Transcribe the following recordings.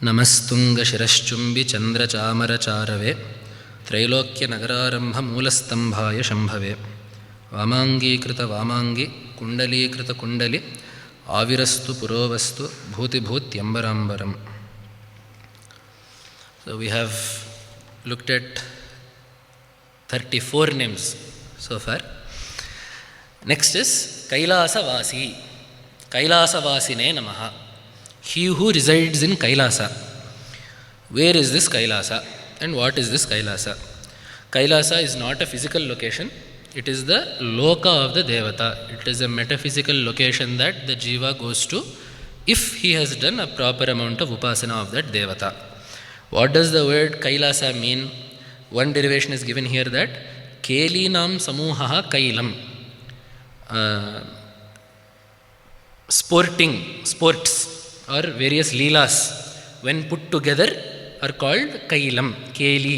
ನಮಸ್ತುಂಗ ಶಿರಶ್ಚುಂಬಿ ಚಂದ್ರಚಾಮರಚಾರವೇ ತ್ರೈಲೋಕ್ಯ ನಗರಾರಂಭ ಮೂಲಸ್ತಂಭಾಯ ಶಂಭವೇ ವಾಮಾಂಗೀಕೃತ ವಾಮಾಂಗಿ ಕುಂಡಲೀಕೃತ ಕುಂಡಲಿ ಆವಿರಸ್ತು ಪುರೋವಸ್ತು ಭೂತಿಭೂತ್ಯಂಬರಾಂಬರಂ. So we have looked at 34 names so far. Next is Kailasavasi. Kailasavasine namaha. He who resides in Kailasa. Where is this Kailasa and what is this Kailasa? Kailasa is not a physical location. It is the loka of the Devata. It is a metaphysical location that the Jiva goes to if he has done a proper amount of upasana of that Devata. What does the word Kailasa mean? One derivation is given here that Kelinam Samuhaha Kailam. Sports or various leelas when put together are called Kailam. Keli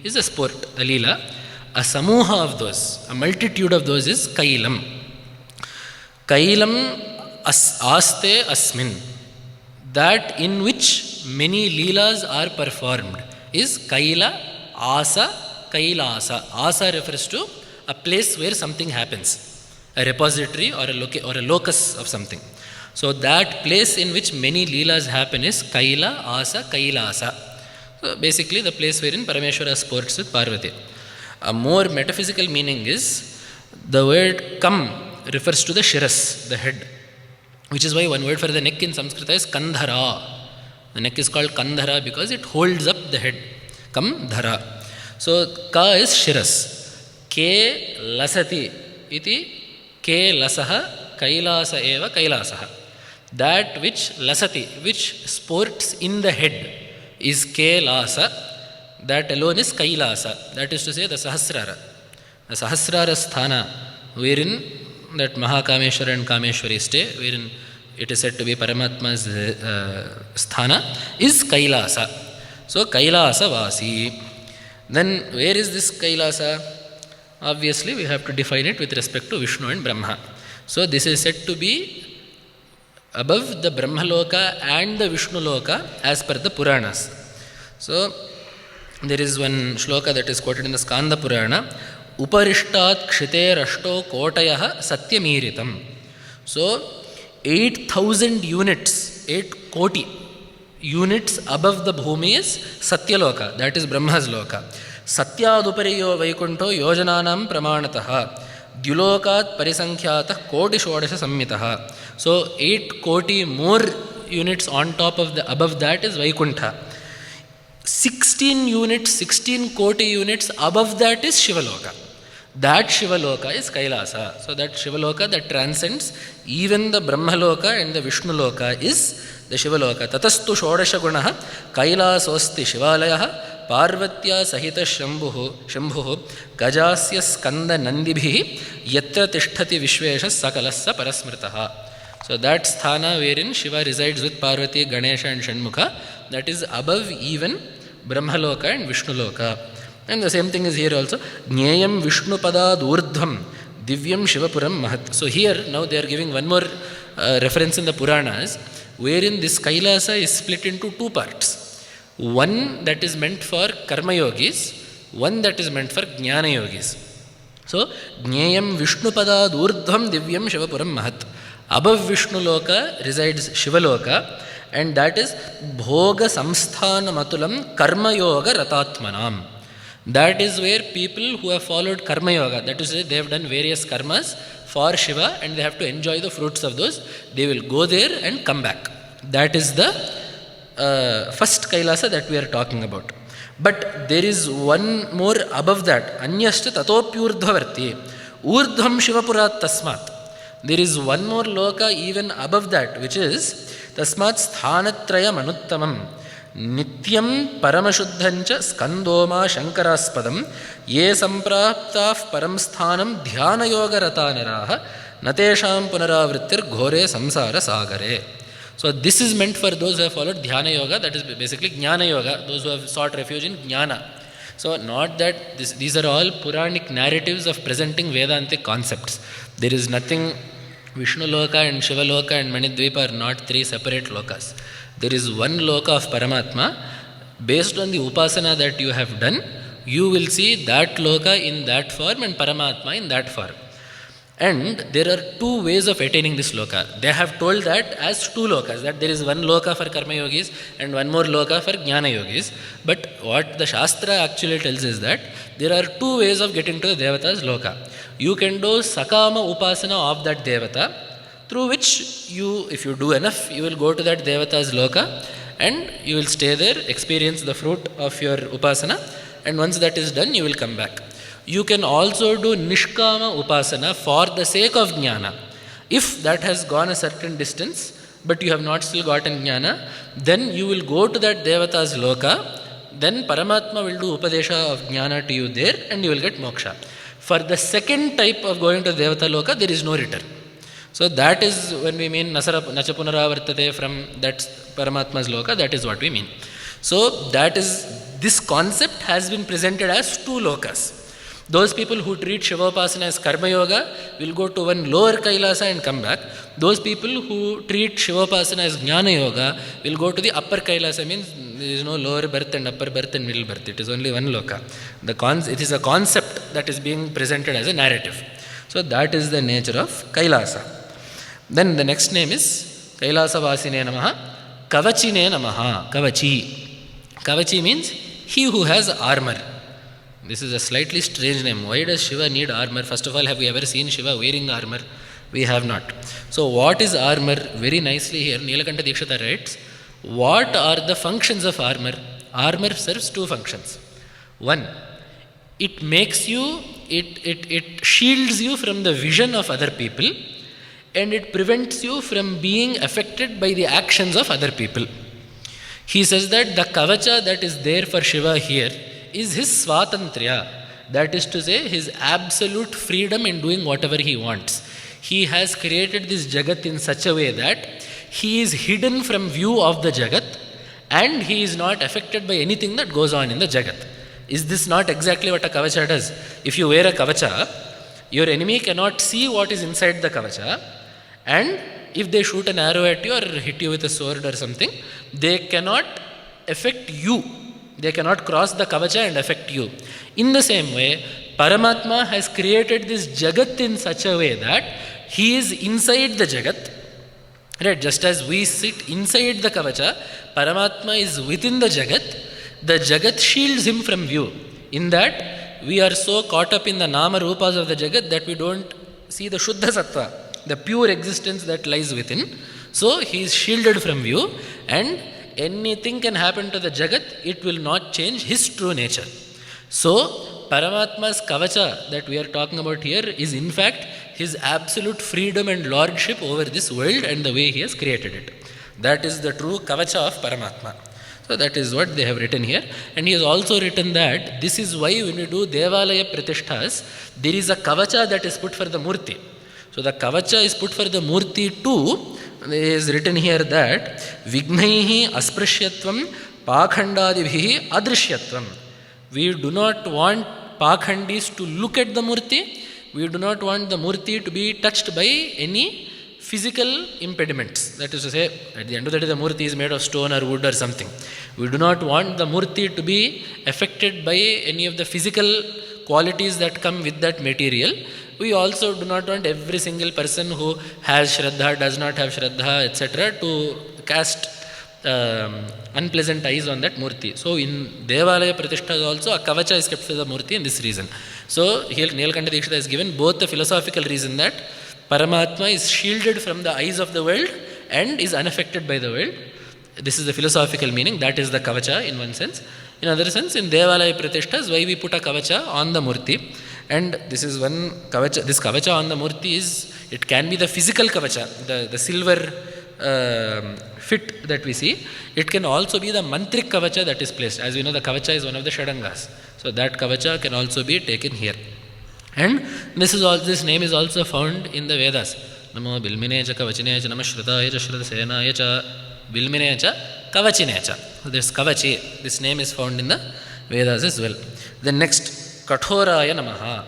is a sport, a leela. A samuha of those, a multitude of those is Kailam. Kailam aste asmin. That in which many leelas are performed is Kaila, Asa, Kailasa. Asa refers to a place where something happens, a repository or a locus of something. So that place in which many leelas happen is Kaila, Asa, Kailasa. So basically the place wherein Parameshwara sports with Parvati. A more metaphysical meaning is the word Kam refers to the shiras, the head, which is why one word for the neck in Sanskrit is Kandhara. The neck is called Kandhara because it holds up the head. Kam dhara. So Ka is shiras. Ke lasati iti ke lasaha kailasa eva kailasaha. That which lasati, which sports in the head is ke lasa. That alone is Kailasa. That is to say the Sahasrara. The Sahasrara sthana, wherein that Mahakameshwara and Kameshwari stay, wherein it is said to be Paramatma's sthana, is Kailasa. So Kailasavasi. Then where is this Kailasa? Obviously we have to define it with respect to Vishnu and Brahma. So this is said to be above the Brahmaloka and the Vishnu Loka as per the Puranas. So there is one shloka that is quoted in the Skanda Purana, Uparishtat Kshite Rashto Kotayaha Satyamiritam. So 8,000 units, 8 koti units above the bhumi is Satyaloka, that is Brahma's loka. Satyadupariyo Vaikunto Yojananam Pramanataha Dyulokat Parisankhyatah Koti Shodasha Samyitaha. So 8 koti more units on top of the above that is Vaikuntha. 16 units, 16 koti units above that is Shivaloka. That Shivaloka is Kailasa. So that Shivaloka that transcends even the Brahmaloka and the Vishnu Loka is the Shivaloka. Tatastu Shodasha Gunaha Kailasosti Shivalayaha Parvatya Sahita Shambhuhu Gajasya Skanda Nandibhihi Yatra Tishtati Vishvesha Sakalassa Parasmritaha. So that sthana wherein Shiva resides with Parvati, Ganesha and Shanmukha, that is above even Brahmaloka and Vishnu Loka. And the same thing is here also. Jneyam Vishnu Padad Urdhvam Divyam Shivapuram Mahat. So here now they are giving one more reference in the Puranas wherein this Kailasa is split into two parts. One that is meant for Karma Yogis, one that is meant for Jnana Yogis. So Jneyam Vishnu Padad Urdhvam Divyam Shivapuram Mahat. Above Vishnu Loka resides Shiva Loka, and that is Bhoga Samsthana Matulam Karma Yoga Ratatmanam. That is where people who have followed Karma Yoga, that is to say they have done various karmas for Shiva and they have to enjoy the fruits of those, they will go there and come back. That is the first Kailasa that we are talking about. But there is one more above that. Anyashta Tatopyurdhavarti Urdhvam Shivapurat Tasmat. There is one more loka even above that, which is Tasmat Sthanatraya Manuttamam Nityam Paramashuddhancha Skandoma Shankaraspadam Ye Sampraptaf Param Sthanam Dhyana Yoga Ratanaraha Natesham Punaravrittir Ghore Samsara Sagare. So this is meant for those who have followed Dhyana Yoga, that is basically Jnana Yoga, those who have sought refuge in Jnana. So not that these are all Puranic narratives of presenting Vedantic concepts. There is nothing. Vishnu Loka and Shiva Loka and Manidvipa are not three separate lokas. There is one loka of Paramatma. Based on the upasana that you have done, you will see that loka in that form and Paramatma in that form. And there are two ways of attaining this loka. They have told that as two lokas, that there is one loka for karma yogis and one more loka for jnana yogis. But what the Shastra actually tells is that there are two ways of getting to the Devata's loka. You can do sakama upasana of that Devata, through which you, if you do enough, you will go to that Devata's loka and you will stay there, experience the fruit of your upasana, and once that is done, you will come back. You can also do nishkama upasana for the sake of jnana. If that has gone a certain distance, but you have not still gotten jnana, then you will go to that Devata's loka, then Paramatma will do upadesha of jnana to you there, and you will get moksha. For the second type of going to Devata loka, there is no return. So that is when we mean nacha punaravartate from that Paramatma's loka, that is what we mean. So that is, this concept has been presented as two lokas. Those people who treat Shivopasana as Karma Yoga will go to one lower Kailasa and come back. Those people who treat Shivopasana as Jnana Yoga will go to the upper Kailasa, means there is no lower birth and upper birth and middle birth. It is only one loka. It is a concept that is being presented as a narrative. So that is the nature of Kailasa. Then the next name is Kailasavasine Namaha, Kavachine Namaha, Kavachi. Kavachi means he who has armor. This is a slightly strange name. Why does Shiva need armor? First of all, have we ever seen Shiva wearing armor? We have not. So what is armor? Very nicely here, Nilakanta Dikshita writes, what are the functions of armor? Armor serves two functions. One, it makes you, it shields you from the vision of other people, and it prevents you from being affected by the actions of other people. He says that the kavacha that is there for Shiva here is his swatantriya, that is to say his absolute freedom in doing whatever he wants. He has created this jagat in such a way that he is hidden from view of the jagat and he is not affected by anything that goes on in the jagat. Is this not exactly what a kavacha does? If you wear a kavacha, your enemy cannot see what is inside the kavacha, and if they shoot an arrow at you or hit you with a sword or something, they cannot affect you. They cannot cross the kavacha and affect you. In the same way, Paramatma has created this jagat in such a way that he is inside the jagat. Right? Just as we sit inside the kavacha, Paramatma is within the jagat. The jagat shields him from view. In that, we are so caught up in the nama rupas of the jagat that we don't see the shuddha sattva, the pure existence that lies within. So he is shielded from view, and anything can happen to the jagat, it will not change his true nature. So Paramatma's kavacha that we are talking about here is in fact his absolute freedom and lordship over this world and the way he has created it. That is the true kavacha of Paramatma. So that is what they have written here. And he has also written that this is why when we do Devalaya Pratishthas, there is a kavacha that is put for the murti. So the kavacha is put for the murti too. It is written here that Vignaihi Asprashyatvam Pakhandadibhihi Adrishyatvam. We do not want Pakhandis to look at the murti. We do not want the murti to be touched by any physical impediments. That is to say, at the end of the day, the murti is made of stone or wood or something. We do not want the murti to be affected by any of the physical qualities that come with that material. We also do not want every single person who has Shraddha, does not have Shraddha, etc. to cast unpleasant eyes on that murti. So in Devalaya Pratishtha also a kavacha is kept for the murti in this reason. So here Nilakanta Dikshita has given both the philosophical reason that Paramatma is shielded from the eyes of the world and is unaffected by the world. This is the philosophical meaning, that is the kavacha in one sense. In another sense, in Devalaya Pratishthas, why we put a kavacha on the murti. And this is one kavacha, this kavacha on the murti is, it can be the physical kavacha, the silver fit that we see. It can also be the mantrik kavacha that is placed. As we know, the kavacha is one of the shadangas. So that kavacha can also be taken here. And this name is also found in the Vedas. Namo bilminecha kavachinecha nama shrudayecha shrudasenayecha bilminecha kavachinecha. So this kavachi, this name is found in the Vedas as well. Then next, Kathoraya Namaha.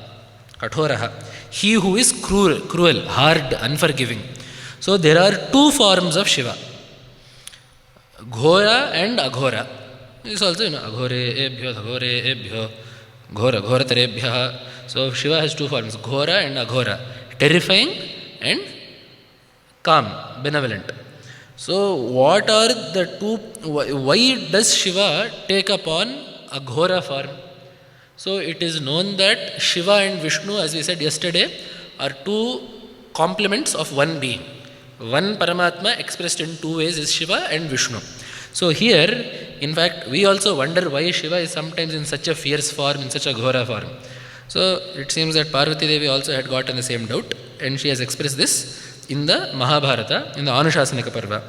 Kathoraha. He who is cruel, hard, unforgiving. So there are two forms of Shiva. Ghora and Aghora. This also, Aghore ebhyo, Aghore ebhyo, Ghora, Ghoratarebhya. So Shiva has two forms, Ghora and Aghora. Terrifying and calm, benevolent. So what are the two, why does Shiva take upon a Ghora form? So it is known that Shiva and Vishnu, as we said yesterday, are two complements of one being. One Paramatma expressed in two ways is Shiva and Vishnu. So here, in fact, we also wonder why Shiva is sometimes in such a fierce form, in such a Ghora form. So it seems that Parvati Devi also had gotten the same doubt, and she has expressed this in the Mahabharata, in the Anushasanika Parva.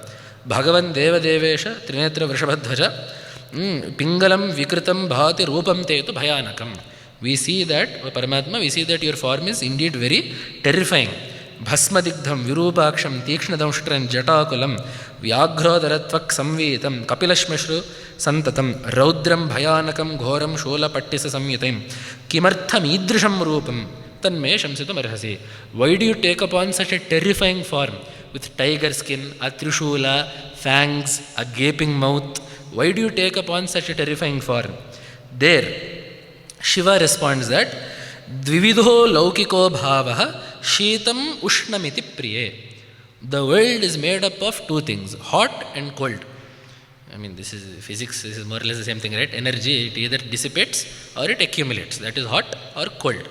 Bhagavan Deva Devesha Trinetra Vrishabhadhvaja Pingalam Vikritam Bhati Rupam Tetu Bhayanakam. We see that, Paramatma, we see that your form is indeed very terrifying. Bhasma Digdham Virupaksham Tikshnadamshtran Jatakulam Vyagrodaratvak Samvitam Kapilashmashru Santatam Raudram Bhayanakam Ghoram Shola Pattisa Samyitam Kimartham Idrisham Rupam Tanme Shamsitam Arhasi. Why do you take upon such a terrifying form with tiger skin, a trishula, fangs, a gaping mouth? Why do you take upon such a terrifying form? There, Shiva responds that Dvividho Laukiko Bhavaha Sheetam Ushnamiti Priye. The world is made up of two things, hot and cold. I mean, this is physics, this is more or less the same thing, right? Energy, it either dissipates or it accumulates. That is hot or cold.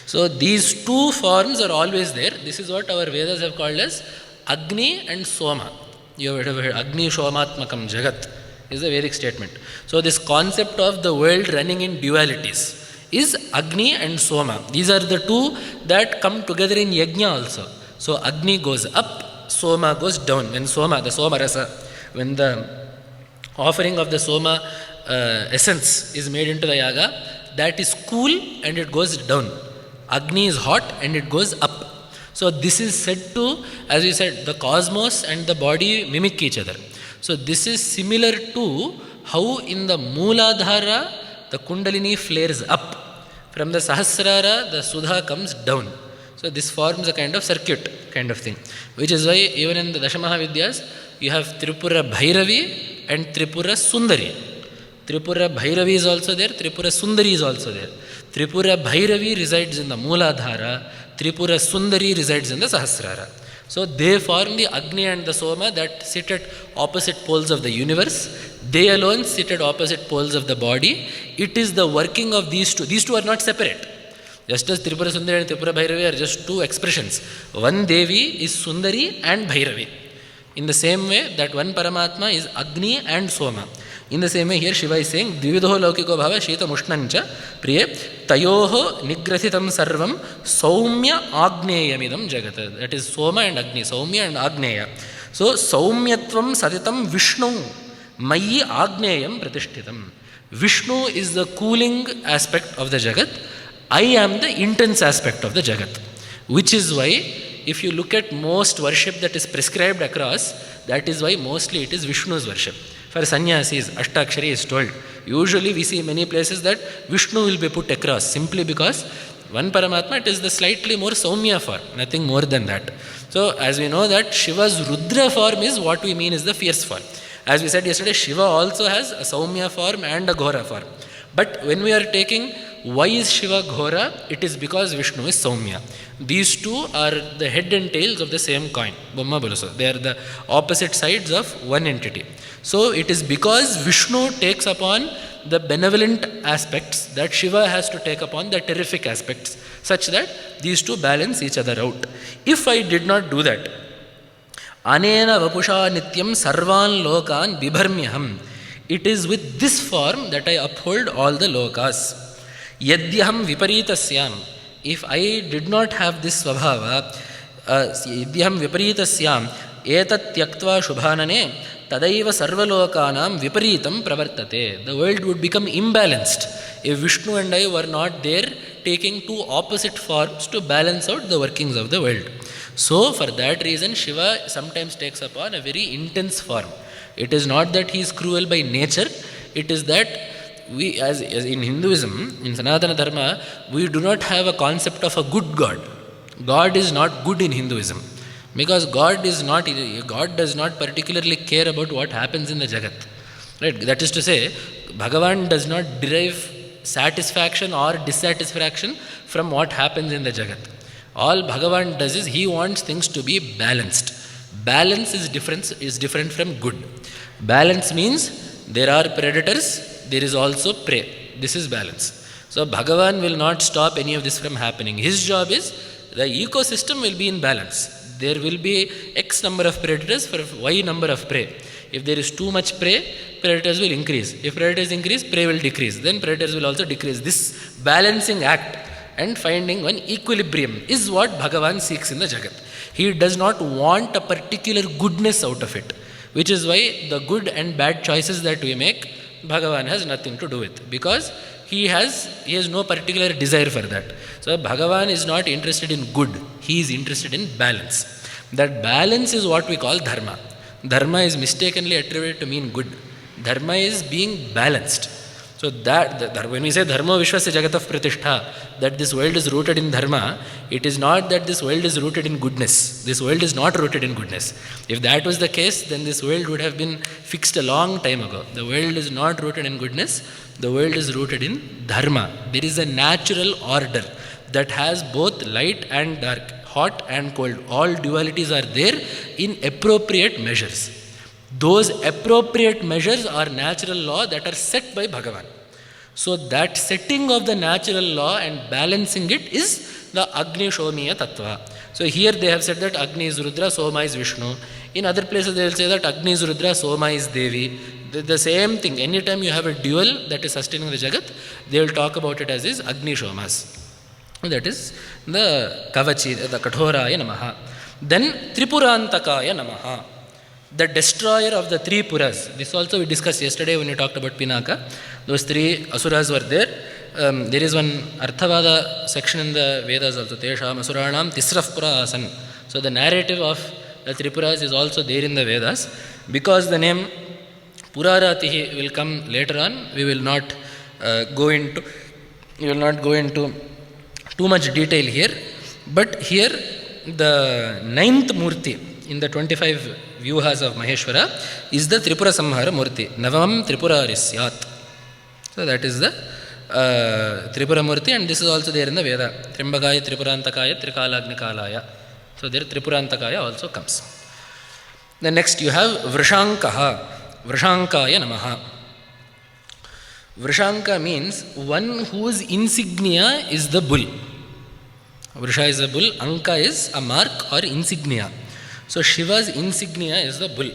So these two forms are always there. This is what our Vedas have called as Agni and Soma. You have heard Agni Shomatmakam Jagat is the Vedic statement. So this concept of the world running in dualities is Agni and Soma. These are the two that come together in Yajna also. So Agni goes up, Soma goes down. When Soma, the Soma Rasa, when the offering of the Soma essence is made into the Yaga, that is cool and it goes down. Agni is hot and it goes up. So this is said to, as we said, the cosmos and the body mimic each other. So this is similar to how in the Mooladhara the Kundalini flares up. From the Sahasrara the Sudha comes down. So this forms a kind of circuit kind of thing. Which is why even in the Dashamahavidyas you have Tripura Bhairavi and Tripura Sundari. Tripura Bhairavi is also there, Tripura Sundari is also there. Tripura Bhairavi resides in the Mooladhara, Tripura Sundari resides in the Sahasrara. So they form the Agni and the Soma that sit at opposite poles of the universe. They alone sit at opposite poles of the body. It is the working of these two. These two are not separate. Just as Tripura Sundari and Tripura Bhairavi are just two expressions. One Devi is Sundari and Bhairavi. In the same way that one Paramatma is Agni and Soma. In the same way here Shiva is saying Dvividho Laukiko Bhava Shita Mushnancha Priye Tayoho Nigrathitam Sarvam Saumya Agneyamidam Jagata. That is Soma and Agni, Saumya and Agneya. So Saumyatvam Satitam Vishnu Mayi Agneyam Pratishtitam. Vishnu is the cooling aspect of the Jagat. I am the intense aspect of the Jagat. Which is why if you look at most worship that is prescribed across, that is why mostly it is Vishnu's worship. For sannyasis, Ashtakshari is told. Usually we see many places that Vishnu will be put across simply because one Paramatma, it is the slightly more Saumya form, nothing more than that. So as we know that Shiva's Rudra form is what we mean is the fierce form. As we said yesterday, Shiva also has a Saumya form and a Ghora form. But when we are taking why is Shiva Ghora, it is because Vishnu is Saumya. These two are the head and tails of the same coin. Brahma Balaso. They are the opposite sides of one entity. So it is because Vishnu takes upon the benevolent aspects that Shiva has to take upon the terrific aspects, such that these two balance each other out. If I did not do that, Anena Vapusha Nityam Sarvan Lokan Bibharmyaham. It is with this form that I uphold all the lokas. Yadyaham Viparitasyaam. If I did not have this Svabhava, Yadyaham Viparitasyaam Etat Tyaktva Shubhanane Tadaiva Sarvalokanam Viparitam Pravartate. The world would become imbalanced if Vishnu and I were not there taking two opposite forms to balance out the workings of the world. So for that reason Shiva sometimes takes upon a very intense form. It is not that he is cruel by nature, it is that we, as in Hinduism, in Sanatana Dharma, we do not have a concept of a good God. God is not good in Hinduism. Because God does not particularly care about what happens in the Jagat. Right? That is to say, Bhagavan does not derive satisfaction or dissatisfaction from what happens in the Jagat. All Bhagavan does is he wants things to be balanced. Balance is different from good. Balance means there are predators, there is also prey. This is balance. So Bhagavan will not stop any of this from happening. His job is the ecosystem will be in balance. There will be X number of predators for Y number of prey. If there is too much prey, predators will increase. If predators increase, prey will decrease. Then predators will also decrease. This balancing act and finding one equilibrium is what Bhagavan seeks in the Jagat. He does not want a particular goodness out of it, which is why the good and bad choices that we make, Bhagavan has nothing to do with, because he has no particular desire for that. So Bhagavan is not interested in good, he is interested in balance. That balance is what we call dharma. Dharma is mistakenly attributed to mean good. Dharma is being balanced. So that when we say dharma vishwasya jagatah pratishtha, that this world is rooted in dharma, it is not that this world is rooted in goodness. This world is not rooted in goodness. If that was the case, then this world would have been fixed a long time ago. The world is not rooted in goodness. The world is rooted in dharma. There is a natural order that has both light and dark, hot and cold. All dualities are there in appropriate measures. Those appropriate measures are natural law that are set by Bhagavan. So that setting of the natural law and balancing it is the Agni Shomiya Tattva. So here they have said that Agni is Rudra, Soma is Vishnu. In other places they will say that Agni is Rudra, Soma is Devi. The same thing. Anytime you have a dual that is sustaining the Jagat, they will talk about it as is Agni Shomas. That is the Kavachi, the Kathoraya Namaha. Then Tripurantakaya Namaha. The destroyer of the three Puras. This also we discussed yesterday when we talked about Pinaka. Those three Asuras were there. There is one Arthavada section in the Vedas also. Tesham Asuranam Tisraf Pura Asan. So the narrative of the Tripuras is also there in the Vedas. Because the name Puraratihi will come later on, we will not go into too much detail here. But here the ninth Murti in the 25 Vyuhas of Maheshwara is the Tripura Samhara Murti. Navam Tripurarisyat. So that is the Tripura Murti, and this is also there in the Veda. Trimbagaya, Tripurantakaya, Trikalagnikalaya. So there Tripurantakaya also comes. Then next you have Vrishankaha. Vrishankaya Namaha. Vrishanka means one whose insignia is the bull. Vrisha is a bull, Anka is a mark or insignia. So Shiva's insignia is the bull.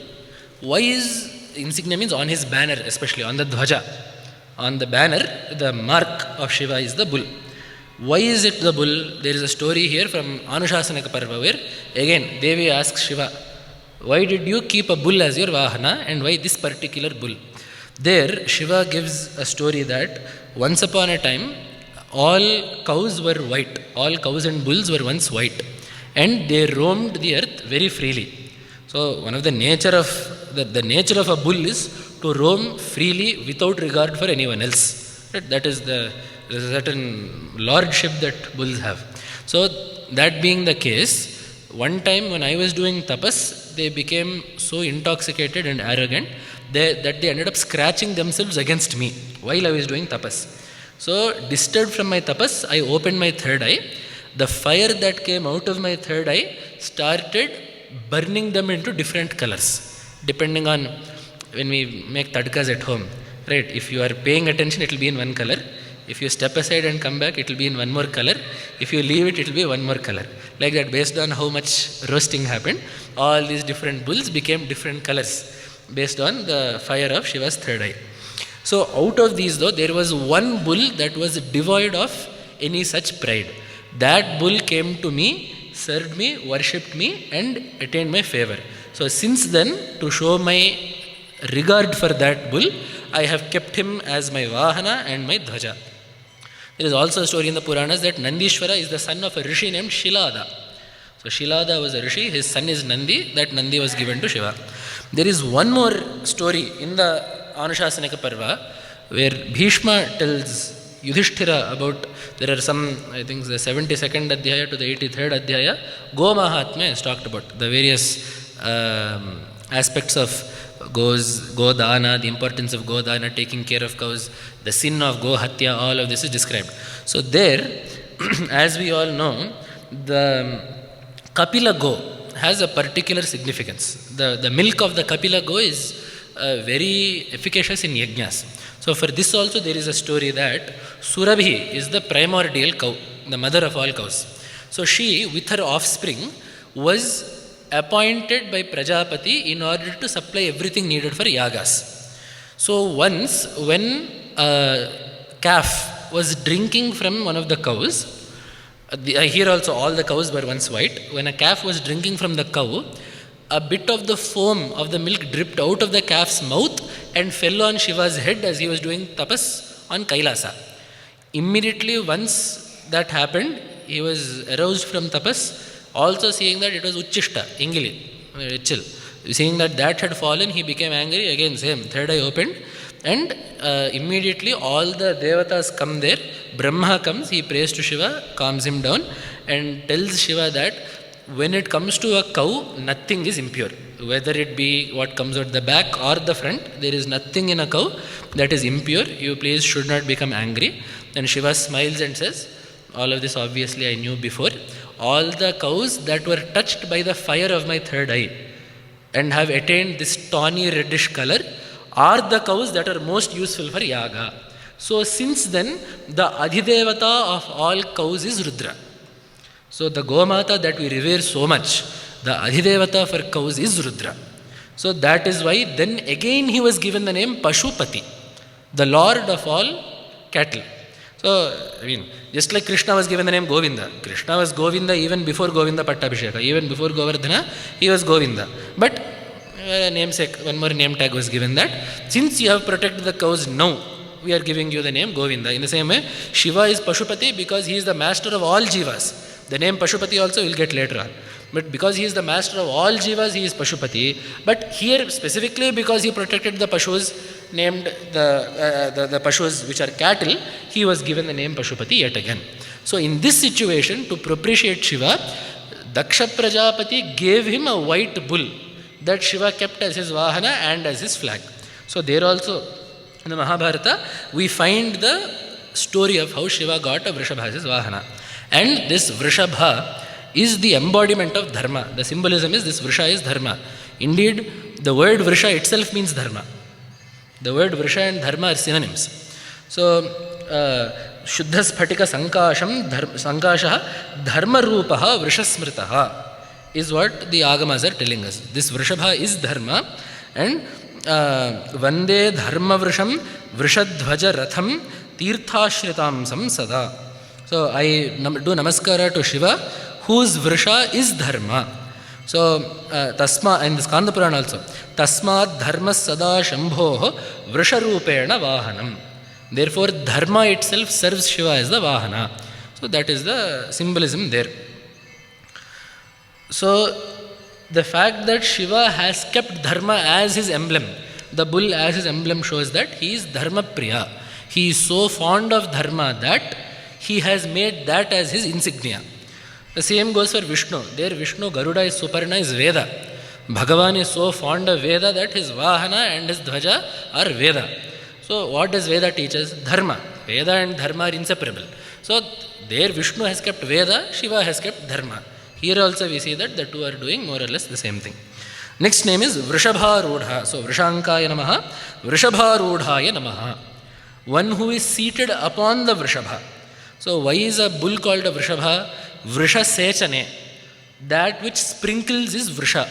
Why is insignia means on his banner, especially on the dhwaja. On the banner, the mark of Shiva is the bull. Why is it the bull? There is a story here from Anushasanaka Parva where again Devi asks Shiva, why did you keep a bull as your vahana and why this particular bull? There Shiva gives a story that once upon a time all cows were white. All cows and bulls were once white. And they roamed the earth very freely. So one of the nature of a bull is to roam freely without regard for anyone else. That is the certain lordship that bulls have. So that being the case, one time when I was doing tapas, they became so intoxicated and arrogant that they ended up scratching themselves against me while I was doing tapas. So disturbed from my tapas, I opened my third eye. The fire that came out of my third eye started burning them into different colors, depending on when we make tadkas at home. Right? If you are paying attention, it will be in one color. If you step aside and come back, it will be in one more color. If you leave it, it will be one more color. Like that, based on how much roasting happened, all these different bulls became different colors based on the fire of Shiva's third eye. So out of these though, there was one bull that was devoid of any such pride. That bull came to me, served me, worshipped me and attained my favor. So since then, to show my regard for that bull, I have kept him as my vahana and my dhwaja. There is also a story in the Puranas that Nandishwara is the son of a rishi named Shilada. So Shilada was a rishi, his son is Nandi, that Nandi was given to Shiva. There is one more story in the Anushasanaka Parva where Bhishma tells Yudhishthira about, there are some, I think the 72nd Adhyaya to the 83rd Adhyaya, Go Mahatmya is talked about, the various aspects of Godana, the importance of Godana, taking care of cows, the sin of Go Hatya, all of this is described. So there, as we all know, the Kapila Go has a particular significance. The milk of the Kapila Go is very efficacious in yajnas. So for this also there is a story that Surabhi is the primordial cow, the mother of all cows. So she, with her offspring, was appointed by Prajapati in order to supply everything needed for yagas. So once when a calf was drinking from one of the cows, here also all the cows were once white, when a calf was drinking from the cow, a bit of the foam of the milk dripped out of the calf's mouth and fell on Shiva's head as he was doing tapas on Kailasa. Immediately once that happened, he was aroused from tapas, also seeing that it was Uchishta, Ingili, chill. Seeing that had fallen, he became angry, again same, third eye opened, and immediately all the devatas come there. Brahma comes, he prays to Shiva, calms him down and tells Shiva that when it comes to a cow, nothing is impure. Whether it be what comes out the back or the front, there is nothing in a cow that is impure. You please should not become angry. And Shiva smiles and says, all of this obviously I knew before. All the cows that were touched by the fire of my third eye and have attained this tawny reddish color are the cows that are most useful for yaga. So since then, the Adhidevata of all cows is Rudra. So the Gomata that we revere so much, the Adhidevata for cows is Rudra. So that is why then again he was given the name Pashupati, the Lord of all cattle. So, I mean, just like Krishna was given the name Govinda. Krishna was Govinda even before Govinda Pattabhisheka. Even before Govardhana, he was Govinda. But namesake, one more name tag was given that. Since you have protected the cows now, we are giving you the name Govinda. In the same way, Shiva is Pashupati because he is the master of all jivas. The name Pashupati also we'll get later on. But because he is the master of all jivas, he is Pashupati. But here specifically because he protected the Pashus, named the Pashus which are cattle, he was given the name Pashupati yet again. So in this situation, to propitiate Shiva, Daksha Prajapati gave him a white bull that Shiva kept as his Vahana and as his flag. So there also, in the Mahabharata, we find the story of how Shiva got a Vrishabha as his Vahana. And this Vrishabha is the embodiment of Dharma. The symbolism is this Vrisha is Dharma. Indeed, the word Vrisha itself means Dharma. The word Vrisha and Dharma are synonyms. So, Shuddha Sphatika Sankashaha Dharma Rupaha Vrishasmritaha is what the Agamas are telling us. This Vrishabha is Dharma, and Vande Dharma Vrisham Vrishadhvaja Ratham Tirthashritamsam Sada. So I do namaskara to Shiva, whose Vrisha is Dharma. So Tasma, and this Skanda Purana also, Tasmat Dharma Sada Shambho Vrisharupena Vahanam. Therefore Dharma itself serves Shiva as the Vahana. So that is the symbolism there. So the fact that Shiva has kept Dharma as his emblem, the bull as his emblem, shows that he is Dharma Priya. He is so fond of Dharma that he has made that as his insignia. The same goes for Vishnu. There Vishnu, Garuda is Suparna, is Veda. Bhagavan is so fond of Veda that his Vahana and his Dhvaja are Veda. So what does Veda teach us? Dharma. Veda and Dharma are inseparable. So there Vishnu has kept Veda, Shiva has kept Dharma. Here also we see that the two are doing more or less the same thing. Next name is Vrishabharudha. So Vrishankaya Namaha, Vrishabharudhaya Namaha. One who is seated upon the Vrishabha. So why is a bull called a Vrishabha? Vrisha Sechane. That which sprinkles is Vrisha.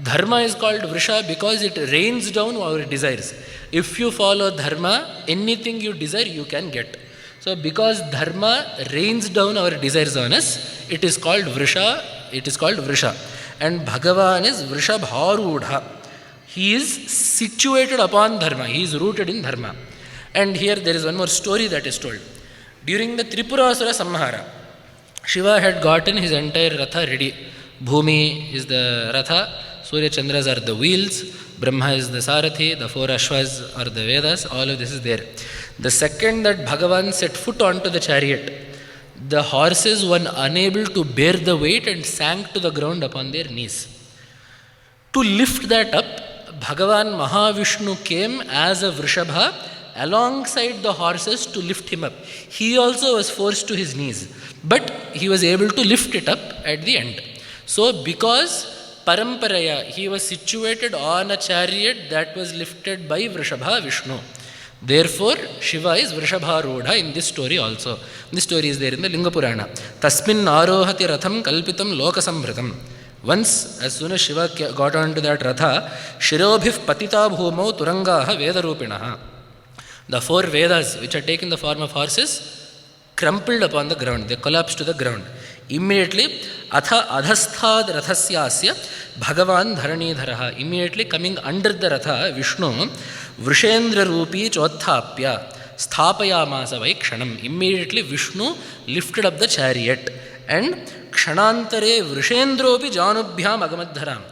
Dharma is called Vrisha because it rains down our desires. If you follow Dharma, anything you desire you can get. So because Dharma rains down our desires on us, it is called Vrisha. It is called Vrisha. And Bhagavan is Vrishabharudha. He is situated upon Dharma. He is rooted in Dharma. And here there is one more story that is told. During the Tripurasura Samhara, Shiva had gotten his entire Ratha ready. Bhumi is the Ratha, Surya Chandras are the wheels, Brahma is the Sarathi, the four Ashwas are the Vedas, all of this is there. The second that Bhagavan set foot onto the chariot, the horses were unable to bear the weight and sank to the ground upon their knees. To lift that up, Bhagavan Mahavishnu came as a Vrishabha alongside the horses to lift him up. He also was forced to his knees, but he was able to lift it up at the end. So because Paramparaya, he was situated on a chariot that was lifted by Vrishabha Vishnu. Therefore, Shiva is Vrishabharudha in this story also. This story is there in the Linga Purana. Tasmin arohati ratham kalpitam lokasamhritam. Once, as soon as Shiva got onto that ratha, Shirobhif patita bhumau turangaha vedarupinaha. The four Vedas, which are taken the form of horses, crumpled upon the ground. They collapsed to the ground. Immediately, atha adhasthad rathasyasya Bhagavan dharanidharaha. Immediately coming under the ratha, Vishnu, Vrishendra Rupi Chothapya Sthapayamasa Vaikshanam. Immediately Vishnu lifted up the chariot and Kshanantare Vrishendropi Janubhyam Agamadharam.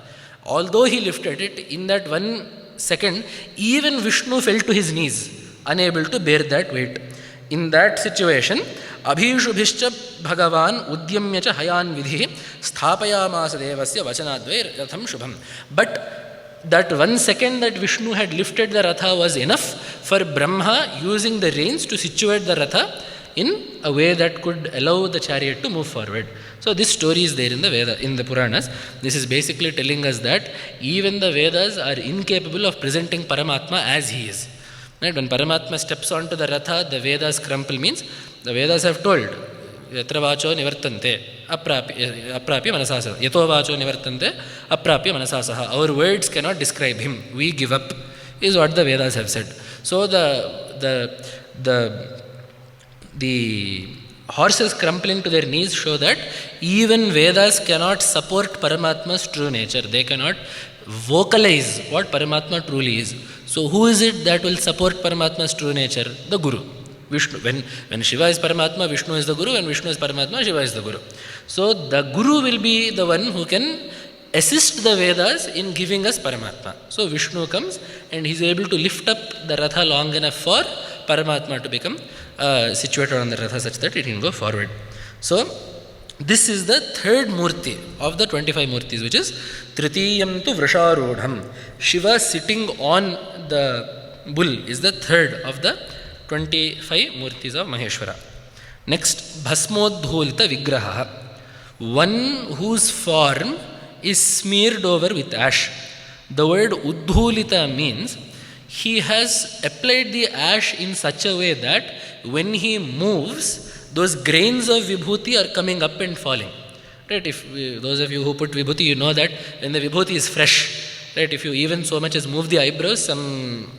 Although he lifted it, in that 1 second, even Vishnu fell to his knees, unable to bear that weight. In that situation, Abhishubhischa Bhagavan Udyamyacha Hayan Vidhi Sthapayamasa Devasya Vachanadvai Ratham Shubham. But that 1 second that Vishnu had lifted the ratha was enough for Brahma using the reins to situate the ratha in a way that could allow the chariot to move forward. So this story is there in the Veda, in the Puranas. This is basically telling us that even the Vedas are incapable of presenting Paramatma as he is. Right? When Paramatma steps onto the ratha, the Vedas crumple, means the Vedas have told Yatra vacho nivartante aprapya manasasaha. Yato vacho nivartante aprapya manasasaha. Our words cannot describe him. We give up, is what the Vedas have said. So the horses crumpling to their knees show that even Vedas cannot support Paramatma's true nature. They cannot vocalize what Paramatma truly is. So who is it that will support Paramatma's true nature? The Guru. Vishnu. When Shiva is Paramatma, Vishnu is the Guru. When Vishnu is Paramatma, Shiva is the Guru. So the Guru will be the one who can assist the Vedas in giving us Paramatma. So Vishnu comes and he is able to lift up the Ratha long enough for Paramatma to become situated on the Ratha such that it can go forward. So this is the third Murti of the 25 Murtis, which is Tritiyam tu Vrasharudham. Shiva sitting on the bull is the third of the 25 Murtis of Maheshwara. Next, Bhasmodhulita Vigraha. One whose form is smeared over with ash. The word Udhulita means he has applied the ash in such a way that when he moves, those grains of Vibhuti are coming up and falling. Right? If those of you who put Vibhuti, you know that when the Vibhuti is fresh, right? If you even so much as move the eyebrows, some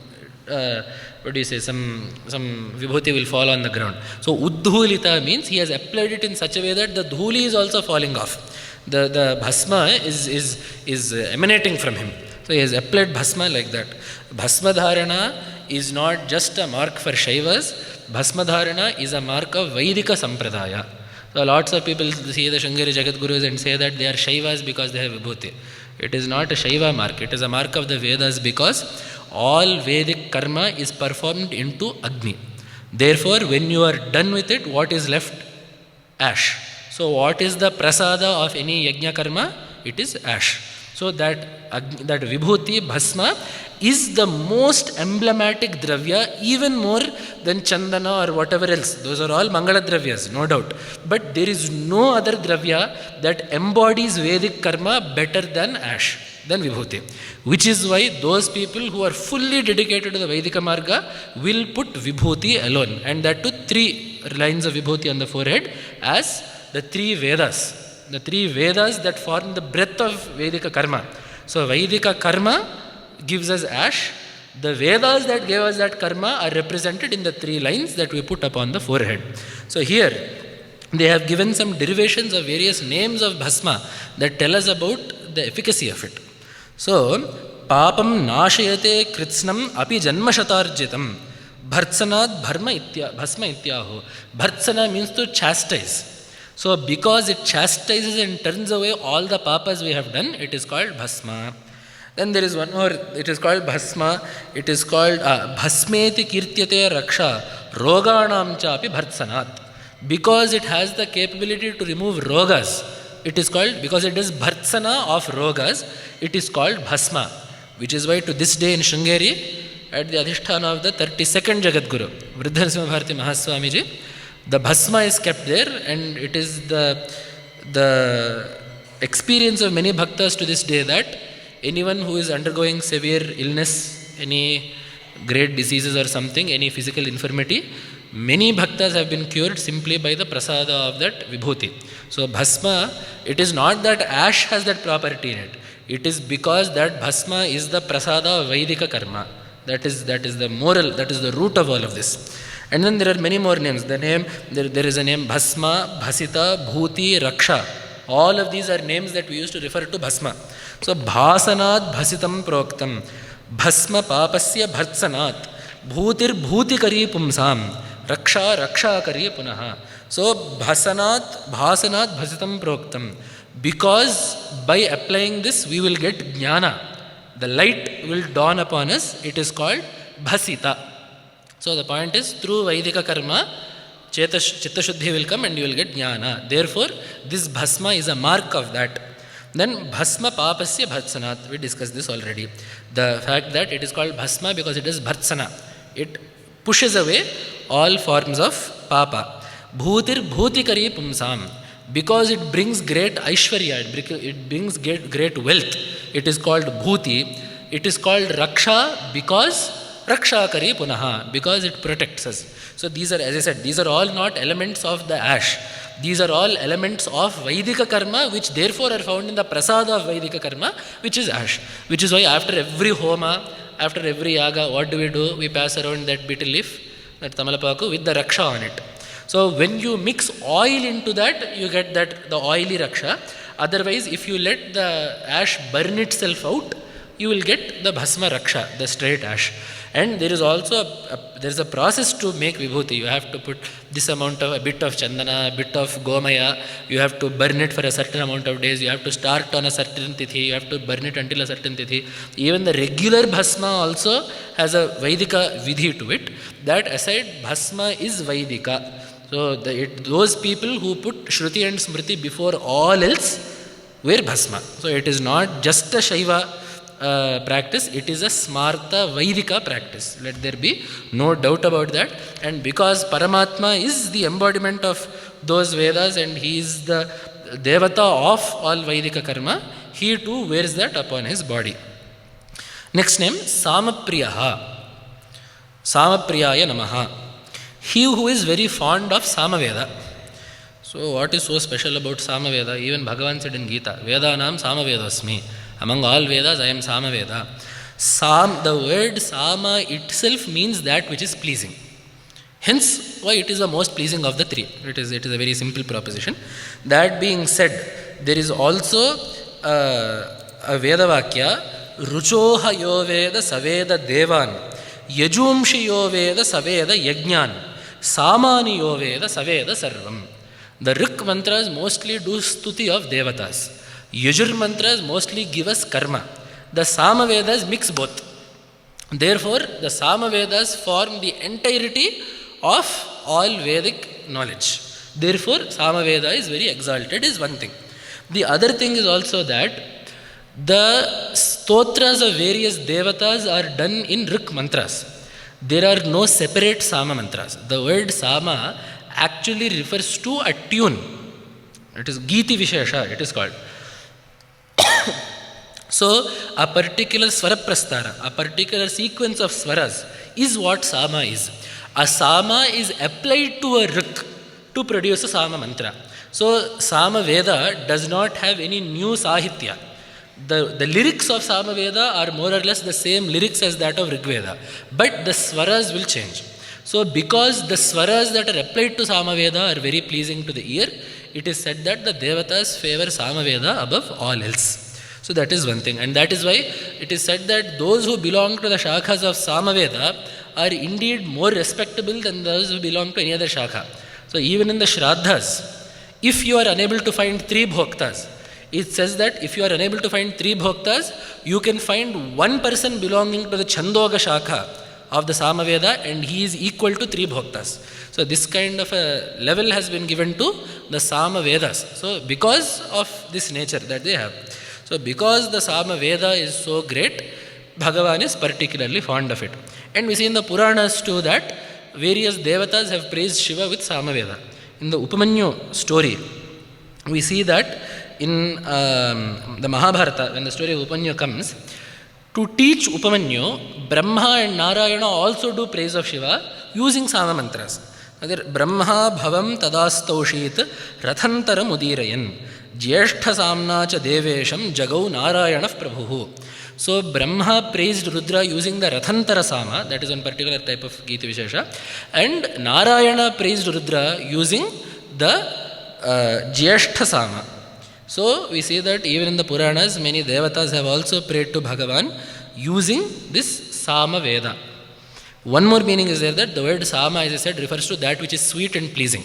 Vibhuti will fall on the ground. So Uddhulita means he has applied it in such a way that the dhuli is also falling off. The Bhasma is emanating from him. So he has applied Bhasma like that. Bhasma Dharana is not just a mark for Shaivas. Bhasma Dharana is a mark of Vaidika Sampradaya. So lots of people see the Shangari Jagat Gurus and say that they are Shaivas because they have Vibhuti. It is not a Shaiva mark. It is a mark of the Vedas because all Vedic karma is performed into Agni. Therefore, when you are done with it, what is left? Ash. So what is the prasada of any yajna karma? It is ash. So that Vibhuti, Bhasma, is the most emblematic dravya, even more than Chandana or whatever else. Those are all Mangala dravyas, no doubt. But there is no other dravya that embodies Vedic karma better than ash, than Vibhuti. Which is why those people who are fully dedicated to the Vedika Marga will put Vibhuti alone. And that too 3 lines of Vibhuti on the forehead as the 3 Vedas. The 3 Vedas that form the breadth of Vedika karma. So Vedika karma gives us ash. The Vedas that gave us that karma are represented in the 3 lines that we put upon the forehead. So here they have given some derivations of various names of Bhasma that tell us about the efficacy of it. So Papam Nashayate Kritsnam Api Janmashatarjitam Bhartsanad Bhasma Ityaho. Bhartsana means to chastise. So because it chastises and turns away all the papas we have done, it is called Bhasma. Then there is one more, it is called Bhasma. It is called Bhasmeti Kirtyate Raksha roganam chapi bhartsanat. Because it has the capability to remove rogas, it is called, because it is bhartsana of rogas, it is called bhasma. Which is why to this day in Sringeri, at the adhisthana of the 32nd Jagadguru, Vriddha Bharati Mahaswamiji, the bhasma is kept there, and it is the experience of many bhaktas to this day that anyone who is undergoing severe illness, any great diseases or something, any physical infirmity, many bhaktas have been cured simply by the prasada of that Vibhuti. So bhasma, it is not that ash has that property in it. It is because that bhasma is the prasada of Vaidika karma. That is the moral, that is the root of all of this. And then there are many more names. The name, there is a name Bhasma, Bhasita, Bhuti, Raksha. All of these are names that we use to refer to bhasma. So bhasanat bhasitam proktam, bhasma papasya bhartsanat, bhutir bhuti kari pumsam, raksha raksha kari punaha. So bhasanat bhasitam proktam. Because by applying this we will get jnana. The light will dawn upon us. It is called bhasita. So the point is, through Vaidika karma, Chitta Shuddhi will come and you will get jnana. Therefore, this bhasma is a mark of that. Then bhasma papasya bhartsanat. We discussed this already. The fact that it is called bhasma because it is bhartsana. It pushes away all forms of papa. Bhutir bhutikari pumsam. Because it brings great aishwarya, it brings great wealth. It is called bhuti. It is called raksha because raksha kari punaha, because it protects us. So these are, as I said, these are all not elements of the ash. These are all elements of Vaidika karma, which therefore are found in the prasada of Vaidika karma, which is ash. Which is why after every homa, after every yaga, what do? We pass around that betel leaf, that tamalapaku, with the raksha on it. So when you mix oil into that, you get that the oily raksha. Otherwise, if you let the ash burn itself out, you will get the bhasma raksha, the straight ash. And there is also a process to make vibhuti. You have to put this amount of, a bit of chandana, a bit of gomaya. You have to burn it for a certain amount of days. You have to start on a certain tithi. You have to burn it until a certain tithi. Even the regular bhasma also has a Vaidika vidhi to it. That aside, bhasma is Vaidika. So those people who put Shruti and Smriti before all else wear bhasma. So it is not just a Shaiva practice, it is a Smarta Vaidika practice. Let there be no doubt about that. And because Paramatma is the embodiment of those Vedas and he is the Devata of all Vaidika karma, he too wears that upon his body. Next name, Samapriyaha. Samapriyaya Namaha. He who is very fond of Samaveda. So what is so special about Samaveda? Even Bhagavan said in Gita, Vedanam Samavedasmi. Among all Vedas, I am Samaveda. The word Sama itself means that which is pleasing. Hence, why it is the most pleasing of the three. It is a very simple proposition. That being said, there is also a Veda Vakya, Ruchoha yo Veda Saveda Devan, Yajumshi yo Veda Saveda Yajnan, Samani yo Veda Saveda Sarvam. The Rik mantras mostly do stuti of Devatas. Yajur mantras mostly give us karma. The Samavedas mix both. Therefore, the Samavedas form the entirety of all Vedic knowledge. Therefore, Samaveda is very exalted, is one thing. The other thing is also that the stotras of various devatas are done in Rik mantras. There are no separate Sama mantras. The word Sama actually refers to a tune. It is Giti Vishesha, it is called. So, a particular Swara Prasthana, a particular sequence of Swaras is what Sama is. A Sama is applied to a Rik to produce a Sama mantra. So, Sama Veda does not have any new Sahitya. The lyrics of Sama Veda are more or less the same lyrics as that of Rig Veda, but the Swaras will change. So, because the Swaras that are applied to Sama Veda are very pleasing to the ear, it is said that the Devatas favor Sama Veda above all else. So that is one thing, and that is why it is said that those who belong to the shakhas of Samaveda are indeed more respectable than those who belong to any other shakha. So even in the Shraddhas, if you are unable to find 3 bhoktas, it says that if you are unable to find 3 bhoktas, you can find one person belonging to the Chandoga shakha of the Samaveda, and he is equal to 3 bhoktas. So this kind of a level has been given to the Samavedas. So because of this nature that they have. So because the Samaveda is so great, Bhagavan is particularly fond of it. And we see in the Puranas too that various devatas have praised Shiva with Samaveda. In the Upamanyu story, we see that in the Mahabharata, when the story of Upamanyu comes, to teach Upamanyu, Brahma and Narayana also do praise of Shiva using Sama mantras. Brahma bhavam tadastaushit rathantara mudirayan jyeshtha samna cha devesham jagau narayana prabhu. So Brahma praised Rudra using the Rathantara Sama, that is one particular type of Gita Vishesha, and Narayana praised Rudra using the Jyeshtha Sama. So we see that even in the Puranas, many Devatas have also prayed to Bhagavan using this Sama Veda. One more meaning is there that the word Sama, as I said, refers to that which is sweet and pleasing.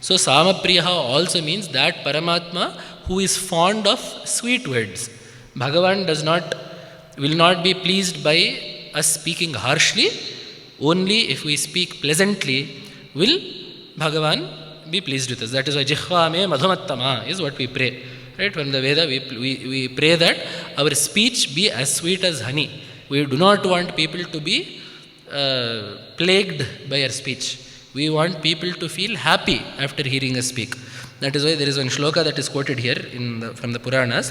So Sama Priyaha also means that Paramatma who is fond of sweet words. Bhagavan will not be pleased by us speaking harshly. Only if we speak pleasantly will Bhagavan be pleased with us. That is why Jihva me madhumattama is what we pray. Right? From the Veda we pray that our speech be as sweet as honey. We do not want people to be plagued by our speech. We want people to feel happy after hearing us speak. That is why there is one shloka that is quoted here from the Puranas.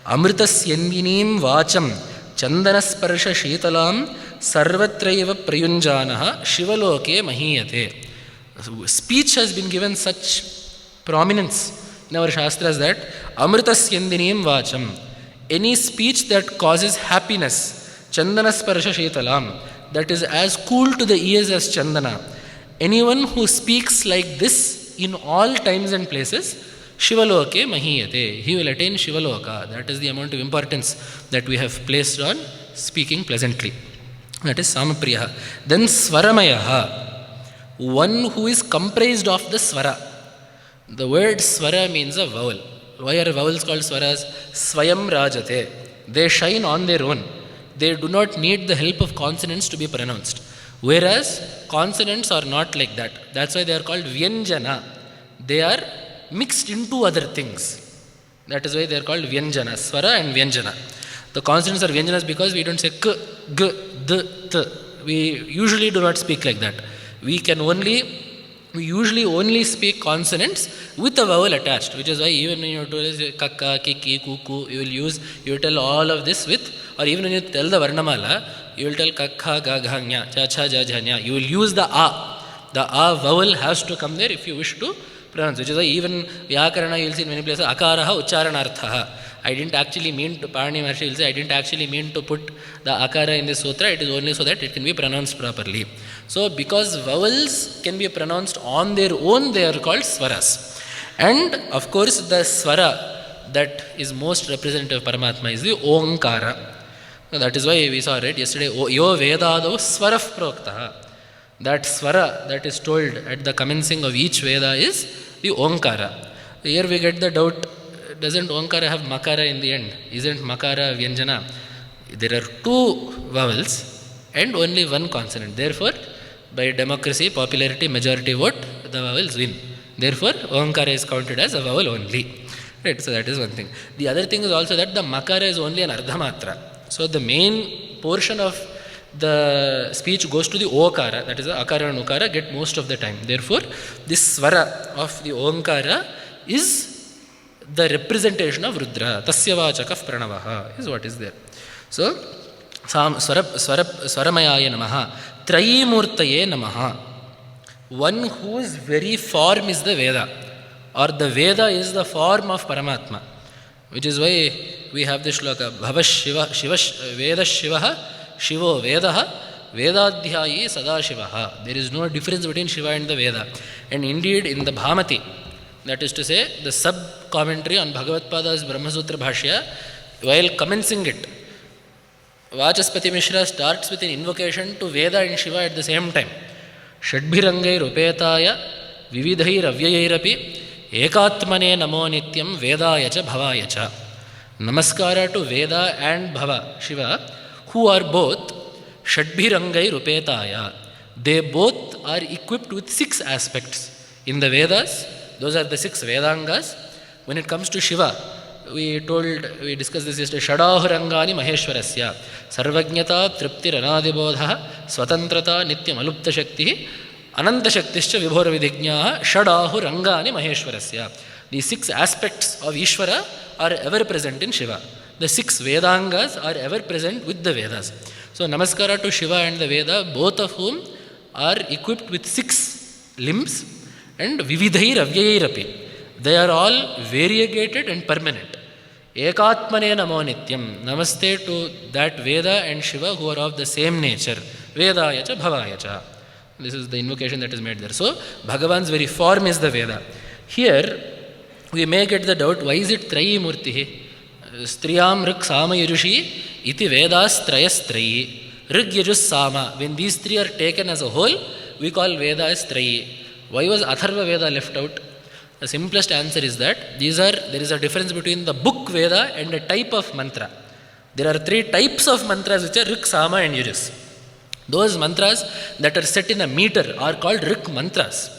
Amritasyanvinim vacham Chandanasparsha Shitalam Sarvatraiva Prayunjanaha Shivaloke Mahiyate. Speech has been given such prominence in our Shastras that Amritasyandinim Vacham, any speech that causes happiness, Chandanasparsha Shitalam, that is as cool to the ears as Chandana. Anyone who speaks like this in all times and places, Shivaloke Mahiyate, he will attain Shivaloka. That is the amount of importance that we have placed on speaking pleasantly. That is Samapriyaha. Then Svaramayaha, one who is comprised of the Swara. The word Swara means a vowel. Why are vowels called Swaras? Swayam Rajate. They shine on their own. They do not need the help of consonants to be pronounced. Whereas consonants are not like that. That's why they are called Vyanjana. They are mixed into other things. That is why they are called Vyanjana, Swara and Vyanjana. The consonants are Vyanjanas because we don't say K, G, D, T. We usually do not speak like that. We usually only speak consonants with a vowel attached, which is why even when you tell Kakka, Kiki, Kuku, you will tell all of this with, or even when you tell the Varnamala, you will tell Kakha, Ga, Gha, Nya, Cha, Cha, Ja, Ja, Nya. You will use the A. The A vowel has to come there if you wish to pronounce, which is why even Vyakarana you will see in many places, Akaraha, Ucharanarthaha. I didn't actually mean to, Parani Maharshi will say, I didn't actually mean to put the Akara in this sutra, it is only so that it can be pronounced properly. So because vowels can be pronounced on their own, they are called Swaras. And of course the Swara that is most representative of Paramatma is the Omkara. That is why we saw right yesterday, Yo Vedado Swaraf Proktaha. That Swara that is told at the commencing of each Veda is the Omkara. Here we get the doubt, doesn't Omkara have Makara in the end? Isn't Makara Vyanjana? There are two vowels and only one consonant. Therefore, by democracy, popularity, majority vote, the vowels win. Therefore, Omkara is counted as a vowel only. Right, so that is one thing. The other thing is also that the Makara is only an Ardhamatra. So the main portion of the speech goes to the Okara, that is the Akara and Ukara get most of the time. Therefore, this Swara of the Omkara is the representation of Rudra. Tasya vachakah pranavaha is what is there. So, Swaramayaya namaha, Trayimurtaye namaha. One whose very form is the Veda, or the Veda is the form of Paramatma. Which is why we have this shloka, Bhava Shiva, Veda Shivaha, Shivo Vedaha, Vedadhyayi Sadashivaha. There is no difference between Shiva and the Veda. And indeed in the Bhamati, that is to say, the sub-commentary on Bhagavatpada's Brahmasutra Bhashya, while commencing it, Vachaspati Mishra starts with an invocation to Veda and Shiva at the same time. Shadbhirangai Rupetaya, Vividhai Ravyayairapi, Ekatmane Namo Nityam Vedayacha Bhavayacha. Namaskara to Veda and Bhava, Shiva, who are both Shadbhirangai Rupetaya. They both are equipped with 6 aspects. In the Vedas, those are the 6 Vedangas. When it comes to Shiva, we discussed this yesterday, Shadahurangani Maheshwarasya, Sarvajnata, Tripti, Ranadibodha, Swatantrata, Nityam Alupta Shakti, Ananta Shaktischa, Vibhora Vidhignya, Shadahurangani Maheshwarasya. These 6 aspects of Ishvara are ever present in Shiva. The 6 Vedangas are ever present with the Vedas. So, Namaskara to Shiva and the Veda, both of whom are equipped with 6 limbs and Vividhair Avyairapi. They are all variegated and permanent. Ekatmane Namo Nityam. Namaste to that Veda and Shiva who are of the same nature. Vedayacha Bhavayacha. This is the invocation that is made there. So, Bhagavan's very form is the Veda. Here, we may get the doubt, why is it Trayi Murtihi? Striyam Rik Sama Yajushi iti Vedas Trayas Trayi. Rig Yajus Sama. When these 3 are taken as a whole, we call Veda as Trayi. Why was Atharva Veda left out? The simplest answer is that there is a difference between the book Veda and a type of mantra. There are 3 types of mantras which are Rik, Sama and Yajus. Those mantras that are set in a meter are called Rik mantras.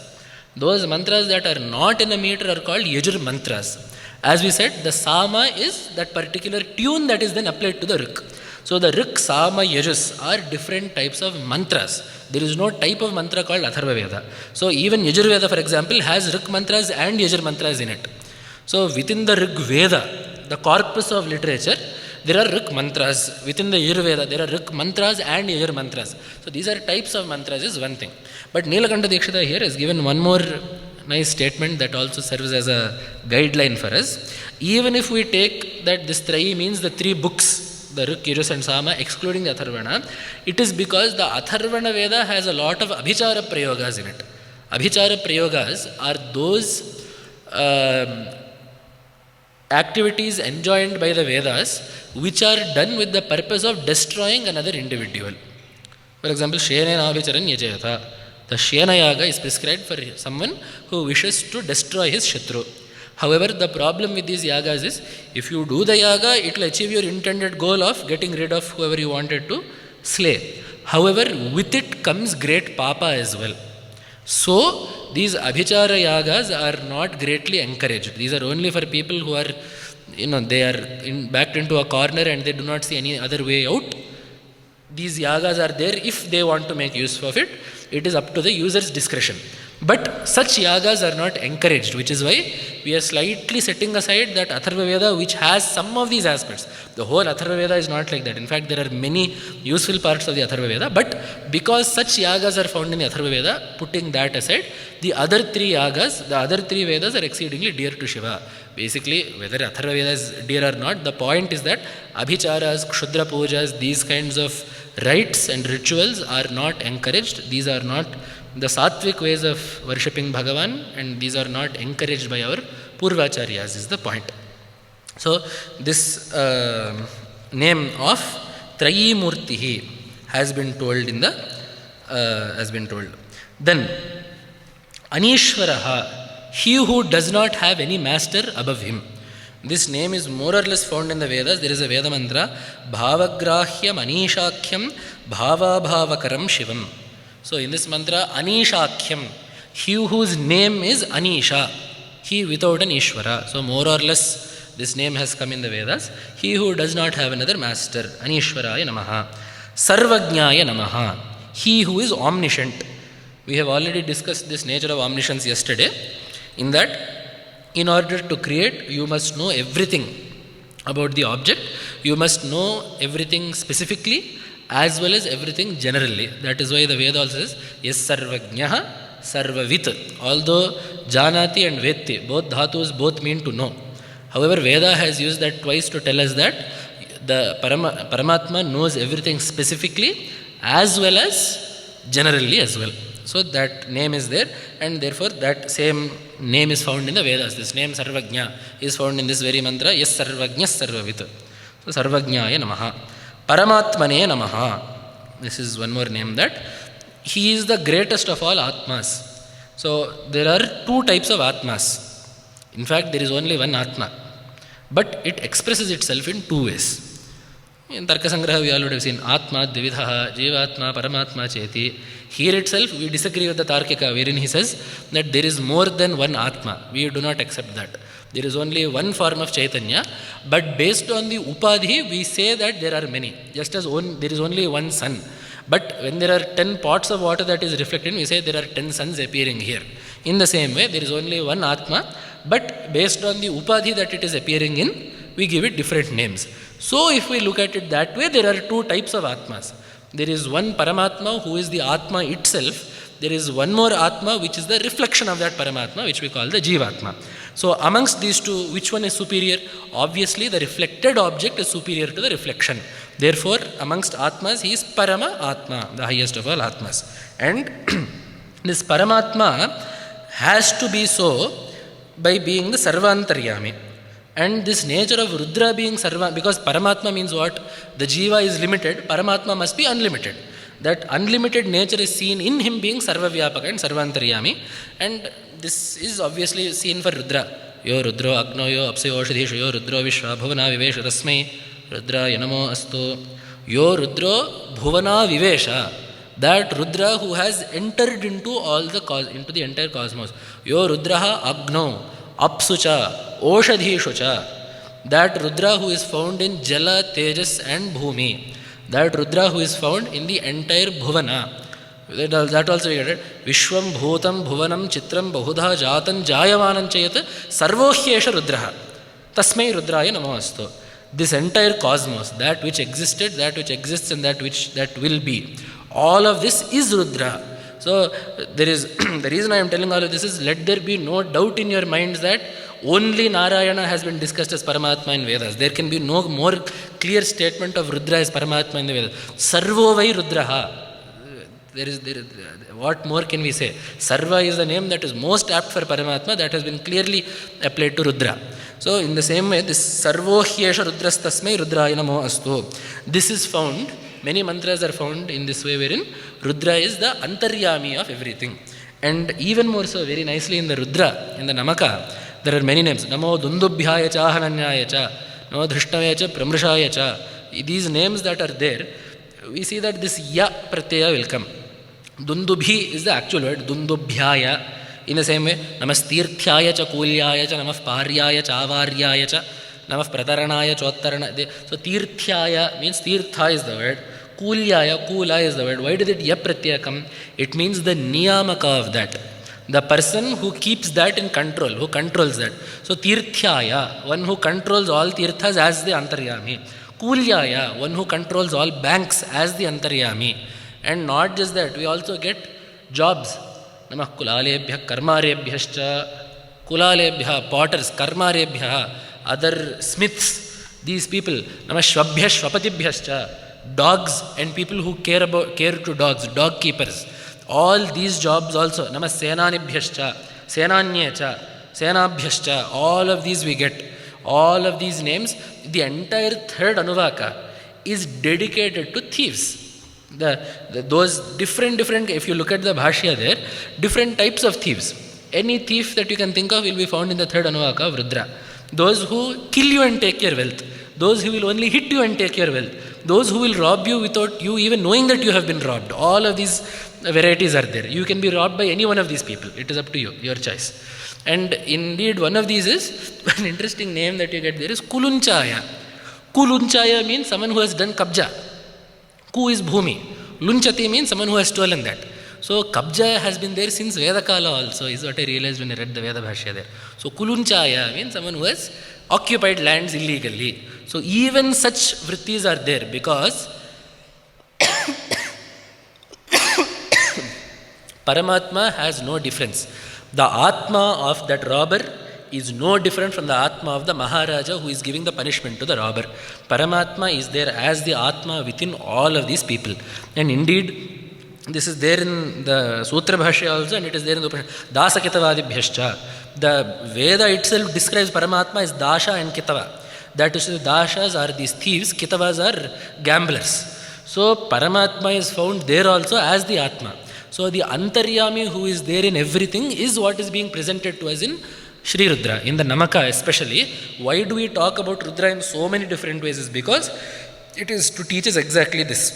Those mantras that are not in a meter are called Yajur mantras. As we said, the Sama is that particular tune that is then applied to the Rik. So the Rik, Sama, Yajus are different types of mantras. There is no type of mantra called Atharva Veda. So even Yajur Veda, for example, has Rik mantras and Yajur mantras in it. So within the Rig Veda, the corpus of literature, there are Rik mantras. Within the Yajur Veda, there are Rik mantras and Yajur mantras. So these are types of mantras is one thing. But Nilakanta Dikshita here has given one more nice statement that also serves as a guideline for us. Even if we take that this Trayi means the 3 books, the Rik, Yajus and Sama, excluding the Atharvana, it is because the Atharvana Veda has a lot of Abhichara Prayogas in it. Abhichara Prayogas are those activities enjoined by the Vedas which are done with the purpose of destroying another individual. For example, Shenena Abhicharan Yajayatha. The Shena Yaga is prescribed for someone who wishes to destroy his Shatru. However, the problem with these yagas is, if you do the yaga, it will achieve your intended goal of getting rid of whoever you wanted to slay. However, with it comes great papa as well. So, these abhichara yagas are not greatly encouraged. These are only for people who are, they are backed into a corner and they do not see any other way out. These yagas are there if they want to make use of it. It is up to the user's discretion. But such yagas are not encouraged, which is why we are slightly setting aside that Atharva Veda which has some of these aspects. The whole Atharva Veda is not like that. In fact, there are many useful parts of the Atharva Veda, but because such yagas are found in the Atharva Veda, putting that aside, the other 3 yagas, the other 3 Vedas are exceedingly dear to Shiva. Basically, whether Atharva Veda is dear or not, the point is that Abhicharas, Kshudra Pujas, these kinds of rites and rituals are not encouraged. These are not the sattvic ways of worshipping Bhagavan, and these are not encouraged by our Purvacharyas is the point. So, this name of Trayi Murtihi has been told in the, Then, Anishvaraha, he who does not have any master above him. This name is more or less found in the Vedas. There is a Veda mantra, Bhavagrahyam Anishakyam Bhavabhavakaram Shivam. So in this mantra, Anishakyam, he whose name is Anisha, he without an Ishvara. So more or less this name has come in the Vedas. He who does not have another master, Anishvaraya Namaha. Sarvajnaya Namaha, he who is omniscient. We have already discussed this nature of omniscience yesterday, in that in order to create, you must know everything about the object. You must know everything specifically as well as everything generally. That is why the Veda also says, Yes Sarvajnaha Sarvavit. Although Janati and Vetti, both dhatus, both mean to know. However, Veda has used that twice to tell us that the Paramatma knows everything specifically as well as generally as well. So that name is there, and therefore that same name is found in the Vedas. This name Sarvajna is found in this very mantra, Yes Sarvajna Sarvavit. So Sarvajnaya Namaha. Paramatmane Namaha. This is one more name, that he is the greatest of all Atmas. So there are 2 types of Atmas. In fact, there is only one Atma, but it expresses itself in 2 ways. In Tarkasangraha we all would have seen Atma, Dvividha, Jivatma, Paramatma, Cheti. Here itself we disagree with the Tarkika, wherein he says that there is more than one Atma. We do not accept that. There is only one form of Chaitanya, but based on the Upadhi, we say that there are many. Just as there is only one sun. But when there are 10 pots of water that is reflected, we say there are 10 suns appearing here. In the same way, there is only one Atma, but based on the Upadhi that it is appearing in, we give it different names. So if we look at it that way, there are two types of Atmas. There is one Paramatma who is the Atma itself. There is one more Atma which is the reflection of that Paramatma, which we call the Jivatma. So amongst these two, which one is superior? Obviously the reflected object is superior to the reflection. Therefore, amongst Atmas, he is Parama Atma, the highest of all Atmas. And this Paramatma has to be so by being the Sarvantaryami. And this nature of Rudra being Sarva, because Paramatma means what? The Jiva is limited, Paramatma must be unlimited. That unlimited nature is seen in him being Sarvavyapaka and Sarvantaryami. And this is obviously seen for Rudra. Yo Rudro Agno Yo Apsayo Oshadhisho Yo Rudro Vishwa Bhuvana Vivesha Tasmai Rudra Yanamo Astu. Yo Rudro Bhuvana Vivesha. That Rudra who has entered into all the into the entire cosmos. Yo Rudraha Agno Apsucha Oshadhishucha. That Rudra who is found in Jala, Tejas and Bhumi. That Rudra who is found in the entire Bhuvana. That also we get it. Vishwam Bhutam Bhuvanam Chitram Bahudha Jatan Jayamanam Chayat Sarvohyesha Rudraha. Tasmai Rudraya Namastu. This entire cosmos, that which existed, that which exists and that will be. All of this is Rudra. So there is the reason I am telling all of this is, let there be no doubt in your minds that only Narayana has been discussed as Paramatma in Vedas. There can be no more clear statement of Rudra as Paramatma in the Vedas. Sarvo vai Rudraha. What more can we say? Sarva is the name that is most apt for Paramatma, that has been clearly applied to Rudra. So in the same way, this Sarvo Hyesha Rudrastasmai Rudraya Namo Astu. This is found, many mantras are found in this way, wherein Rudra is the Antaryami of everything. And even more so, very nicely in the Rudra, in the Namaka, there are many names. Namo Dundubhyaya cha Hananyaya cha, Namo Drishtavaya cha Pramrishaya cha. These names that are there, we see that this Ya Pratyaya will come. Dundubhi is the actual word, Dundubhyaya. In the same way, Namastirthyaya cha Kulyaya cha, Namah Paryaya cha Avaryaya cha, Namah Prataranaya Chottarana. So Tirthyaya means Tirtha is the word. Kulyaya, Kula is the word. Why did it Ya Pratyaya come? It means the Niyamaka of that. The person who keeps that in control, who controls that. So Tirthyaya, one who controls all Tirthas as the Antaryami. Kulyaya, one who controls all banks as the Antaryami. And not just that, we also get jobs. Namah Kulalebhya Karmarebhyascha. Kulalebhya, potters, Karmarebhya, other smiths, these people. Namah Shvabhya Shvapatibhyascha. Dogs and people who care to dogs, dog keepers. All these jobs also. Namah Senanibhyascha, Senanyecha, Senabhyascha. All of these we get. All of these names, the entire third Anuvaka is dedicated to thieves. Those different, if you look at the Bhashya there, different types of thieves. Any thief that you can think of will be found in the third Anuvaka of Rudra. Those who kill you and take your wealth. Those who will only hit you and take your wealth. Those who will rob you without you even knowing that you have been robbed. All of these varieties are there. You can be robbed by any one of these people. It is up to you, your choice. And indeed, one of these is, an interesting name that you get there is Kulunchaya. Kulunchaya means someone who has done kabja. Ku is bhumi. Lunchati means someone who has stolen that. So kabja has been there since Vedakala also, is what I realized when I read the Veda Bhashya there. So Kulunchaya means someone who has occupied lands illegally. So even such vrittis are there, because Paramatma has no difference. The Atma of that robber is no different from the Atma of the Maharaja who is giving the punishment to the robber. Paramatma is there as the Atma within all of these people. And indeed, this is there in the Sutra Bhashya also, and it is there in the Upanishad. Dasa Kitavadibhyascha. The Veda itself describes Paramatma as Dasha and Kitava. That is, Dashas are these thieves, Kitavas are gamblers. So Paramatma is found there also as the Atma. So the Antaryami who is there in everything is what is being presented to us in Shri Rudra, in the Namaka especially. Why do we talk about Rudra in so many different ways? Is because it is to teach us exactly this.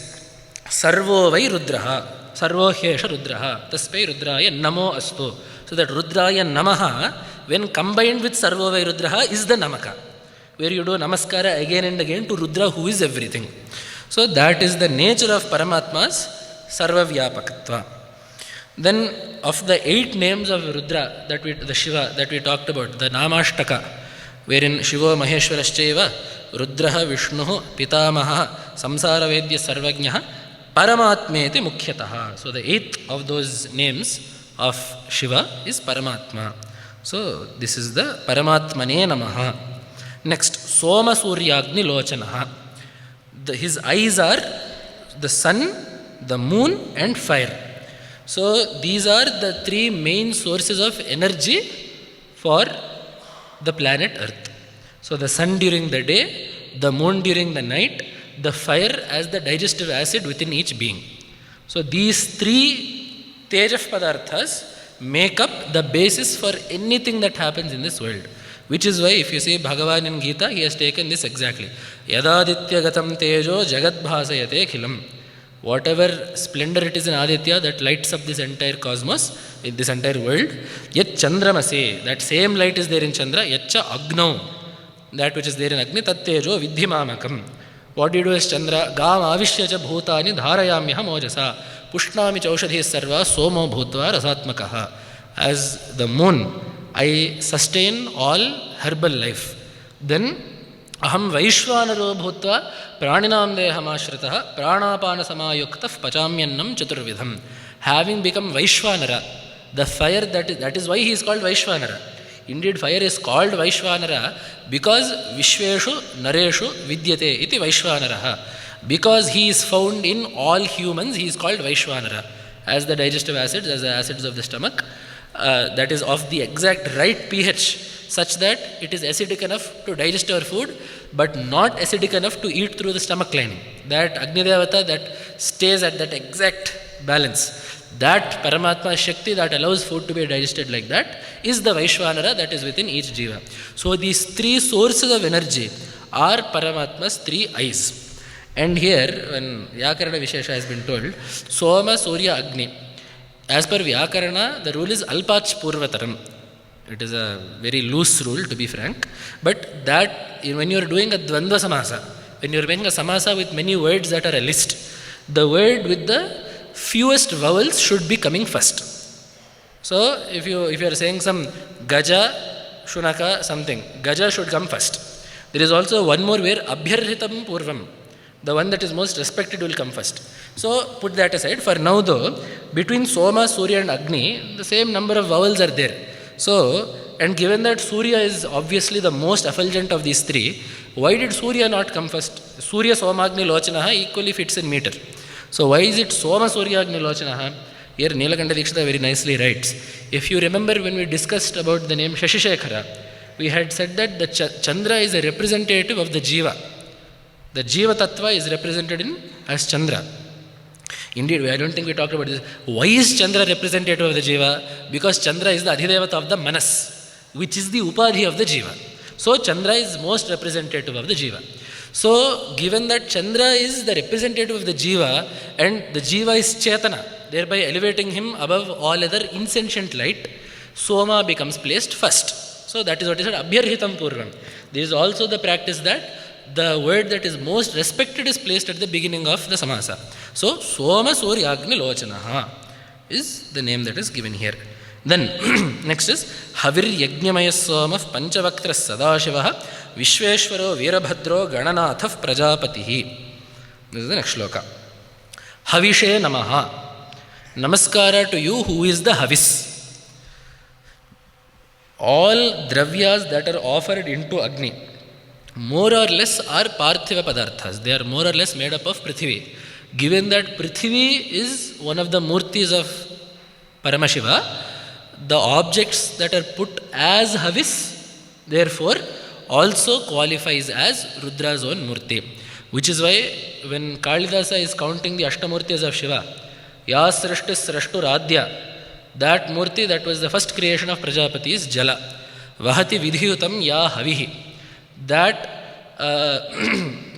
Sarvo vai rudraha, sarvo hyesha rudraha, taspai rudraya namo astu. So that rudraya namaha, when combined with sarvo vai rudraha, is the namaka, where you do namaskara again and again to Rudra, who is everything. So that is the nature of Paramatma's sarva vyapakatva. Then of the 8 names of Rudra, the Shiva that we talked about, the Namashtaka, wherein Shivo Maheshwarashchaiva, Rudraha Vishnuhu Pitamaha Samsara Vedya Sarvajnaha Paramatmeti Mukhyataha. So the 8th of those names of Shiva is Paramatma. So this is the Paramatmane Namaha. Next, Soma Suryagni Lochanaha. His eyes are the sun, the moon and fire. So these are the 3 main sources of energy for the planet Earth. So the sun during the day, the moon during the night, the fire as the digestive acid within each being. So these 3 Tejav Padarthas make up the basis for anything that happens in this world. Which is why if you see Bhagavan in Gita, he has taken this exactly. Yadaditya gatam tejo jagad bhasayate khilam. Whatever splendor it is in Aditya that lights up this entire cosmos, this entire world. Yat chandramase, that same light is there in Chandra. Yatcha agnau, that which is there in Agni. Tat tejo vidhimamakam. What do you do as Chandra? Gam avishyacha bhutani dharayamyaha mojasa. Pushnami chaushadhi sarva somo bhutva rasatmakaha. As the moon, I sustain all herbal life. Then aham vaishvanaro bhutva praninam dehamashritaha pranapana samayuktah pachamyannam chaturvidham. Having become Vaishvanara, the fire that is why he is called Vaishvanara. Indeed, fire is called Vaishvanara because Vishveshu Nareshu Vidyate iti Vaishvanaraha. Because he is found in all humans, he is called Vaishvanara. As the digestive acids, as the acids of the stomach, that is of the exact right pH, such that it is acidic enough to digest our food, but not acidic enough to eat through the stomach lining. That Agni Devata that stays at that exact balance. That Paramatma Shakti that allows food to be digested like that is the Vaishvanara that is within each Jiva. So these 3 sources of energy are Paramatma's 3 eyes. And here, when Vyakarana Vishesha has been told, Soma, Surya, Agni. As per Vyakarana, the rule is Alpach Purvataram. It is a very loose rule, to be frank. But that, when you are doing a Dvandva Samasa, when you are making a Samasa with many words that are a list, the word with the fewest vowels should be coming first. So, if you are saying some Gaja, Shunaka, something, Gaja should come first. There is also one more where Abhyarhitam Purvam. The one that is most respected will come first. So, put that aside. For now though, between Soma, Surya and Agni, the same number of vowels are there. So, and given that Surya is obviously the most effulgent of these 3, why did Surya not come first? Surya Soma Agni Lochanaha equally fits in meter. So, why is it Soma Surya Agni Lochanaha? Here Nilakanta Dikshita very nicely writes. If you remember when we discussed about the name Shashishekhara, we had said that the Chandra is a representative of the Jiva. The Jiva Tattva is represented as Chandra. Indeed, I don't think we talked about this. Why is Chandra representative of the Jiva? Because Chandra is the Adhidevata of the Manas, which is the Upadhi of the Jiva. So, Chandra is most representative of the Jiva. So, given that Chandra is the representative of the Jiva and the Jiva is Chetana, thereby elevating him above all other insentient light, Soma becomes placed first. So, that is what is said, Abhyarhitam Purvam. There is also the practice that the word that is most respected is placed at the beginning of the Samasa. So, Soma Suryagni Lochanaha is the name that is given here. Then, next is Havir Yajnamaya Soma Panchavaktra Sadashivaha Vishveshwaro Veerabhadro Gananathav Prajapatihi. This is the next shloka. Havishe Namaha. Namaskara to you who is the Havis. All dravyas that are offered into Agni more or less are Parthiva Padarthas. They are more or less made up of Prithvi. Given that Prithvi is one of the Murtis of Paramashiva, the objects that are put as Havis, therefore, also qualifies as Rudra's own Murti. Which is why when Kalidasa is counting the Ashtamurtis of Shiva, Ya Srashtis Srashtur Adya, that Murti that was the first creation of Prajapati is Jala. Vahati Vidhiyutam Ya Havihi. That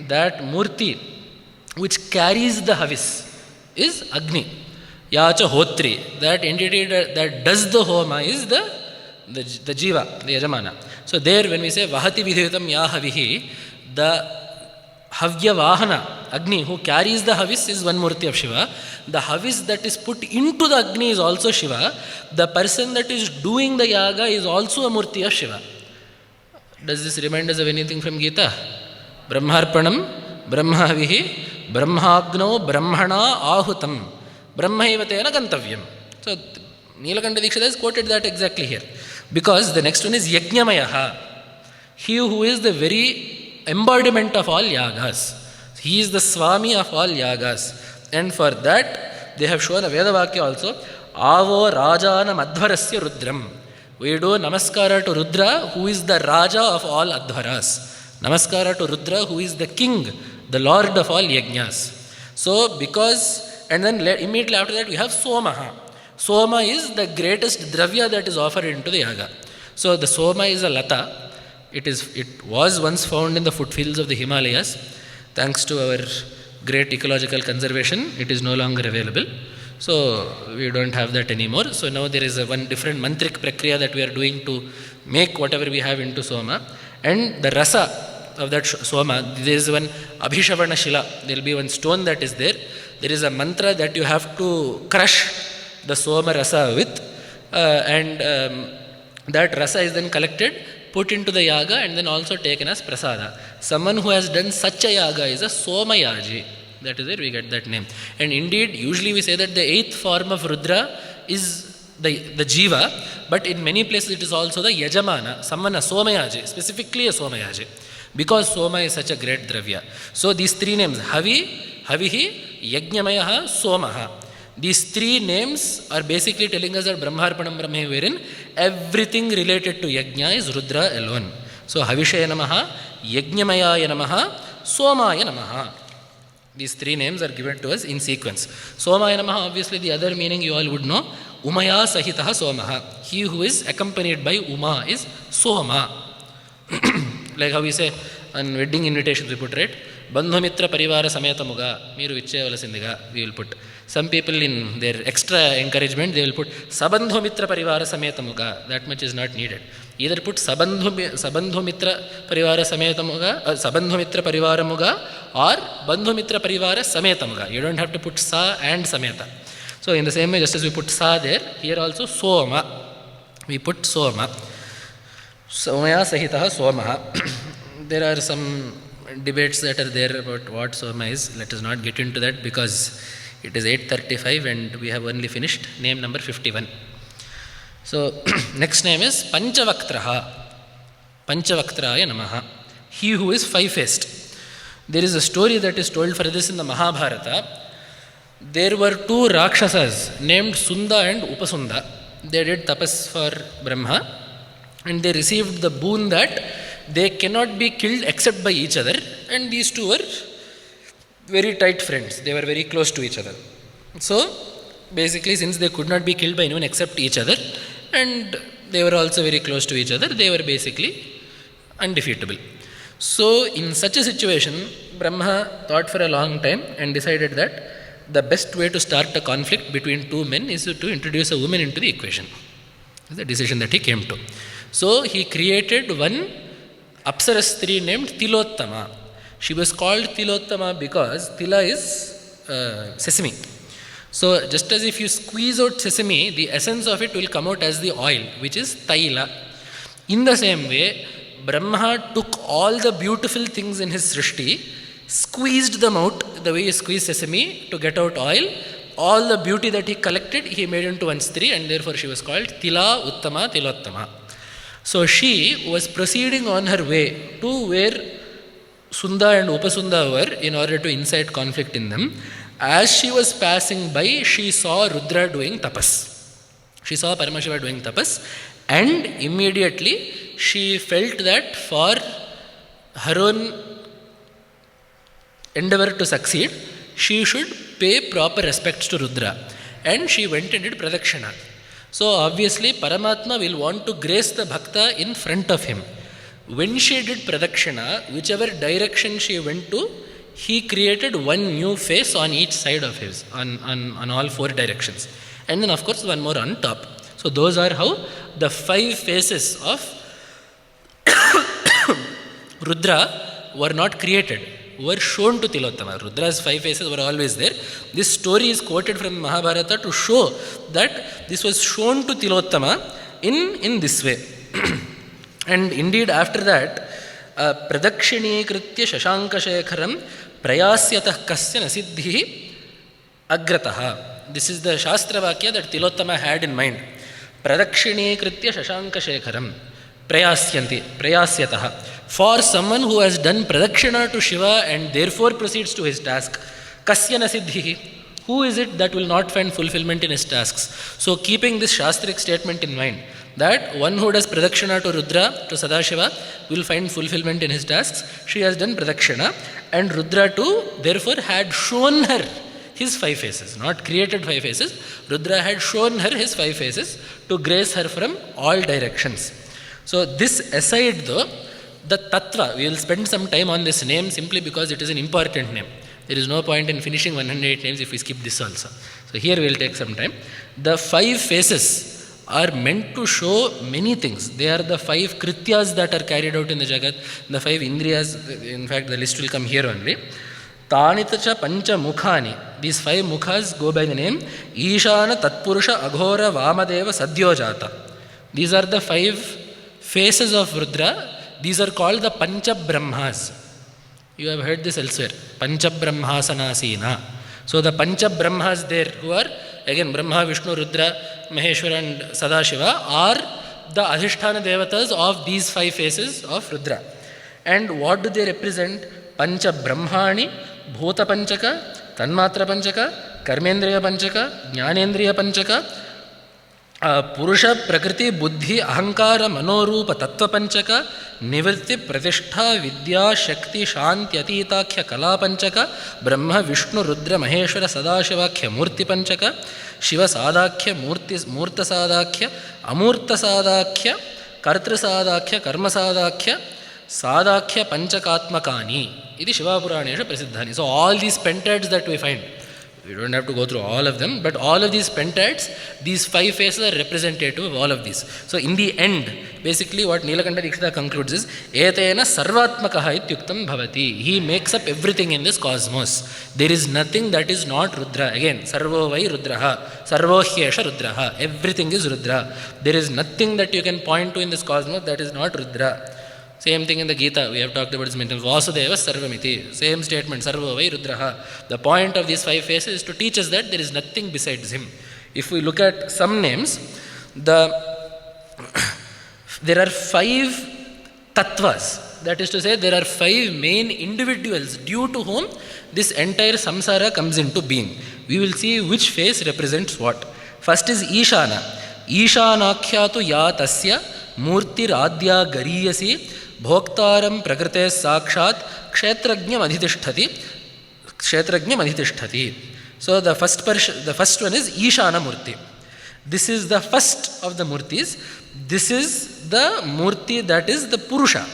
that murti which carries the havis is Agni. Yacha Hotri, that entity that does the homa is the jiva, the yajamana. So there when we say Vahati Vidhitam Ya Havihi, the Havya Vahana, Agni, who carries the Havis is one Murti of Shiva. The Havis that is put into the Agni is also Shiva. The person that is doing the Yaga is also a Murti of Shiva. Does this remind us of anything from Gita? Brahmarpanam, Brahmavihi, Brahmagno, Brahmana, Ahutam, Brahmaivatena Gantavyam. So Nilakanta Dikshita has quoted that exactly here. Because the next one is Yajnamayaha. He who is the very embodiment of all yagas. He is the Swami of all yagas. And for that, they have shown a Vedavakya also. Avo Rajana Madhvarasya Rudram. We do Namaskara to Rudra, who is the Raja of all Adhvaras. Namaskara to Rudra, who is the king, the lord of all yajnas. So, because, and then immediately after that, we have Somaha. Soma is the greatest dravya that is offered into the yaga. So, the Soma is a lata. It was once found in the footfields of the Himalayas. Thanks to our great ecological conservation, it is no longer available. So we don't have that anymore. So now there is one different mantrik prakriya that we are doing to make whatever we have into Soma. And the rasa of that Soma, there is one Abhishavana Shila. There will be one stone that is there. There is a mantra that you have to crush the Soma rasa with. That rasa is then collected, put into the yaga, and then also taken as prasada. Someone who has done such a yaga is a Somayaji. That is where we get that name. And indeed, usually we say that the 8th form of Rudra is the Jiva, but in many places it is also the Yajamana, someone a Somayaji, specifically a Somayaji, because Soma is such a great dravya. So these 3 names, Havihi, Yajnamayaha, Somaha. These 3 names are basically telling us that Brahmarpanam Brahme, wherein everything related to Yajna is Rudra alone. So Havishaya Namaha, Yajnamayaya Namaha, Somaya Namaha. These 3 names are given to us in sequence. Somaya Namaha, obviously the other meaning you all would know. Umaya Sahitaha Somaha. He who is accompanied by Uma is Soma. Like how we say on wedding invitations we put, right? Bandhu Mitra Parivara Sameta Muga, Miru Vichyavala Sindiga, we will put. Some people in their extra encouragement, they will put Sabandhu Mitra Parivara Sameta Muga. That much is not needed. Either put Sabandhu Mitra Parivara Sameta Muga, Sabandhu Mitra Parivara Muga, or Bandhu Mitra Parivara Sameta Muga. You don't have to put Sa and Sameta. So in the same way, just as we put Sa there, here also Soma. We put Soma. Somaya Sahitaha Somaha. There are some debates that are there about what Soma is. Let us not get into that because it is 8:35 and we have only finished name number 51. So next name is Panchavaktraha. Panchavaktraya Namaha. He who is 5-faced. There is a story that is told for this in the Mahabharata. There were 2 Rakshasas named Sunda and Upasunda. They did tapas for Brahma and they received the boon that they cannot be killed except by each other, and these 2 were very tight friends. They were very close to each other. So basically, since they could not be killed by anyone except each other, and they were also very close to each other, they were basically undefeatable. So in such a situation, Brahma thought for a long time and decided that the best way to start a conflict between 2 men is to introduce a woman into the equation. That's the decision that he came to. So he created one Apsarastri named Tilottama. She was called Tilottama because Tila is sesame. So just as if you squeeze out sesame, the essence of it will come out as the oil, which is Taila. In the same way, Brahma took all the beautiful things in his Srishti, squeezed them out the way you squeeze sesame to get out oil. All the beauty that he collected, he made into one Stri, and therefore she was called Tila Uttama Tilottama. So she was proceeding on her way to where Sunda and Upasunda were in order to incite conflict in them. As she was passing by, she saw Rudra doing tapas. She saw Paramashiva doing tapas, and immediately she felt that for her own endeavor to succeed, she should pay proper respects to Rudra. And she went and did Pradakshina. So obviously Paramatma will want to grace the Bhakta in front of him. when she did Pradakshina, whichever direction she went to, he created one new face on each side of his, on all four directions. And then of course one more on top. So those are how the 5 faces of Rudra were not created, were shown to Tilottama. Rudra's 5 faces were always there. This story is quoted from Mahabharata to show that this was shown to Tilottama in this way. And indeed after that, Pradakshini-kritya Shashanka-shekharam prayasyatah kasya nasiddhi agrataha. This is the Shastra Vakya that Tilottama had in mind. Pradakshini-kritya Shashanka-shekharam prayasyataha. For someone who has done Pradakshina to Shiva and therefore proceeds to his task, kasya nasiddhi. Who is it that will not find fulfillment in his tasks? So keeping this Shastric statement in mind, that one who does Pradakshina to Rudra, to Sadashiva, will find fulfillment in his tasks. She has done Pradakshina, and Rudra too, therefore, had shown her his 5 faces, not created 5 faces. Rudra had shown her his 5 faces to grace her from all directions. So this aside though, the Tattva, we will spend some time on this name simply because it is an important name. There is no point in finishing 108 names if we skip this also. So here we will take some time. The 5 faces are meant to show many things. They are the 5 krityas that are carried out in the Jagat, the 5 indriyas. In fact, the list will come here only. Tanitacha Panchamukhani. These 5 mukhas go by the name Ishana, Tatpurusha, Aghora, Vamadeva, Sadyojata. These are the 5 faces of Rudra. These are called the Pancha Brahmas. You have heard this elsewhere. Pancha Brahmasanasina. So the Pancha Brahmas there, who are again Brahma, Vishnu, Rudra, Maheshwara and Sadashiva, are the Adhisthana Devatas of these 5 faces of Rudra. And what do they represent? Pancha Brahmani, Bhuta Panchaka, Tanmatra Panchaka, Karmendriya Panchaka, Jnanendriya Panchaka, Purusha, Prakriti, Buddhi, Ahankara, Manorupa, Tattva Panchaka, Nivritti, Pratishtha, Vidya, Shakti, Shanti, Atitakhya, Kala Panchaka, Brahma, Vishnu, Rudra, Maheshwara, Sadashivakhya, Murti Panchaka, Shiva Sadakhya, Murta Sadakhya, Amurta Sadakhya, Kartra Sadakhya, Karma Sadakhya, Sadakhya Panchakatmakani. This is Shiva Puranesha Prasiddhani. So all these pentads that we find, we don't have to go through all of them, but all of these pentads, these 5 faces are representative of all of these. So in the end, basically what Nilakanta Dikshita concludes is, Etena Sarvatmakaha ityuktam bhavati. He makes up everything in this cosmos. There is nothing that is not Rudra. Again, Sarvo Vai Rudraha, Sarvo Hyesha Rudraha. Everything is Rudra. There is nothing that you can point to in this cosmos that is not Rudra. Same thing in the Gita, we have talked about this many times. Vasudeva Sarvamiti. Same statement, Sarva Vai Rudraha. The point of these 5 faces is to teach us that there is nothing besides him. If we look at some names, there are 5 tattvas. That is to say, there are 5 main individuals due to whom this entire samsara comes into being. We will see which face represents what. First is Ishana. Ishanakhyatu ya tasya murti radya gariyasi Bhoktaram Prakrite Sakshat Kshetrajñam Adhitishtati. So the first one is Ishana Murti. This is the first of the Murtis. This is the Murti that is the Purusha.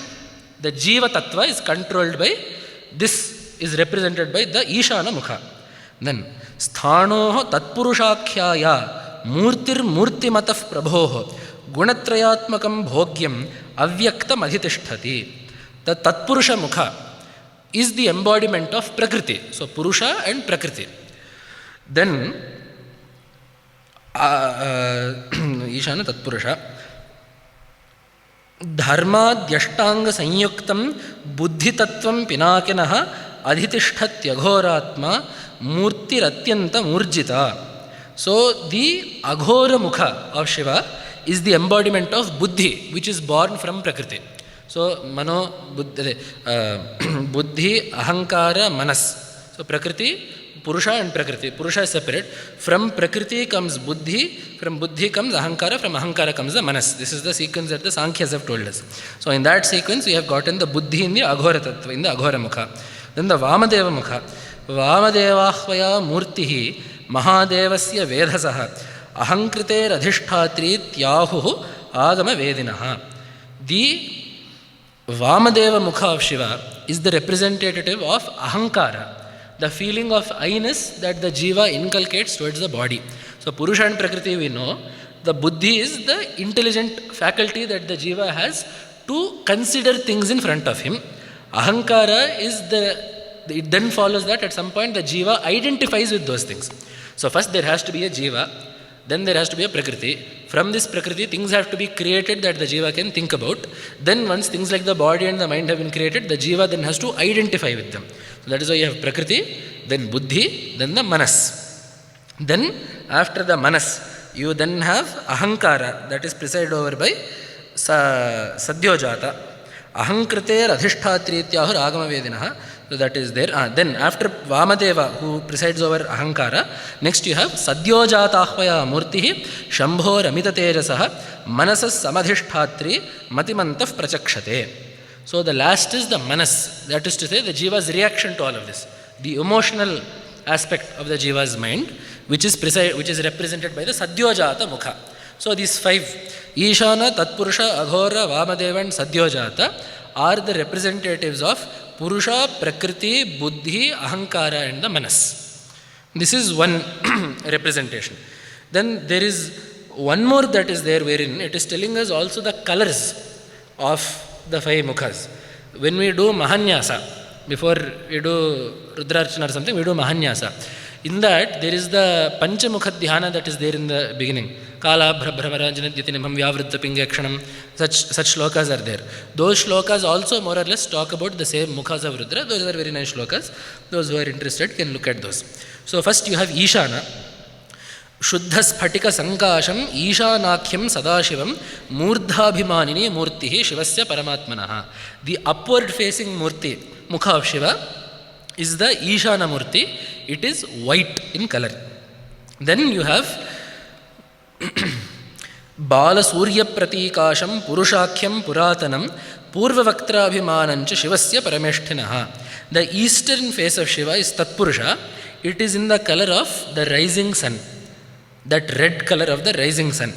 The Jiva Tattva is controlled by, this is represented by the Ishana Mukha. Then Sthanoho Tatpurushakhyaya Murtir Murtimataf Prabhoho Gunatrayatmakam Bhogyam Avyaktam Adhitishtati. The Tatpurusha Mukha is the embodiment of Prakriti. So Purusha and Prakriti. Then Ishana Tatpurusha. Dharma Dhyashtanga Sanyuktam Buddhi Tattvam Pinakinaha Adhitishtatyagoratma Murti Ratyanta Murjita. So the Aghora Mukha of Shiva is the embodiment of Buddhi, which is born from Prakriti. So Mano, Buddhi, Ahankara, Manas. So Prakriti, Purusha and Prakriti. Purusha is separate. From Prakriti comes Buddhi, from Buddhi comes Ahankara, from Ahankara comes the Manas. This is the sequence that the Sankhyas have told us. So in that sequence we have gotten the Buddhi in the Aghora Tattva, in the Aghora Mukha. Then the Vamadeva Mukha. Vamadevahvaya Murtihi Mahadevasya Vedhasaha Ahankrite Radhishthatri Tyahu Agama Vedinaha. The Vamadeva Mukha of Shiva is the representative of Ahankara, the feeling of I-ness that the Jiva inculcates towards the body. So Purusha and Prakriti we know, the Buddhi is the intelligent faculty that the Jiva has to consider things in front of him. Ahankara is it then follows that at some point the Jiva identifies with those things. So first there has to be a Jiva, then there has to be a Prakriti. From this Prakriti, things have to be created that the Jiva can think about. Then once things like the body and the mind have been created, the Jiva then has to identify with them. So that is why you have Prakriti, then Buddhi, then the Manas. Then after the Manas, you then have Ahankara, that is presided over by Sadyojata. Ahankriter adhishtatri ityahur agama vedinaha. So that is there. Then after Vamadeva, who presides over Ahankara, next you have Sadyojatahvaya Murtihi Shambhor Amita Tejasaha Manasas Samadhishtatri Matimantaf Prachakshate. So the last is the Manas, that is to say the Jiva's reaction to all of this, the emotional aspect of the Jiva's mind, which is represented by the Sadyojata Mukha. So these five, Ishana, Tatpurusha, Aghora, Vamadeva and Sadyojata, are the representatives of Purusha, Prakriti, Buddhi, Ahankara and the Manas. This is one representation. Then there is one more that is there wherein it is telling us also the colors of the five mukhas. When we do Mahanyasa, before we do Rudrarchana or something, we do Mahanyasa. In that, there is the Panchamukha Dhyana that is there in the beginning. Kala Bhramarajanadyati Vyavritta Pingakshanam. Such shlokas are there. Those shlokas also more or less talk about the same mukhas of Rudra. Those are very nice shlokas. Those who are interested can look at those. So first you have Ishana. Shuddha Sphatika Sankasham Ishanakhyam Sadashivam Murdhabhimanini Murtihi Shivasya Paramatmanaha. The upward facing Murti, Mukha of Shiva, is the Ishana Murti. It is white in color. Then you have Bala Surya Pratikasham Purushakhyam Puratanam Purvavaktrabhimanancha Shivasya Parameshtinaha. The eastern face of Shiva is Tatpurusha. It is in the color of the rising sun, that red color of the rising sun.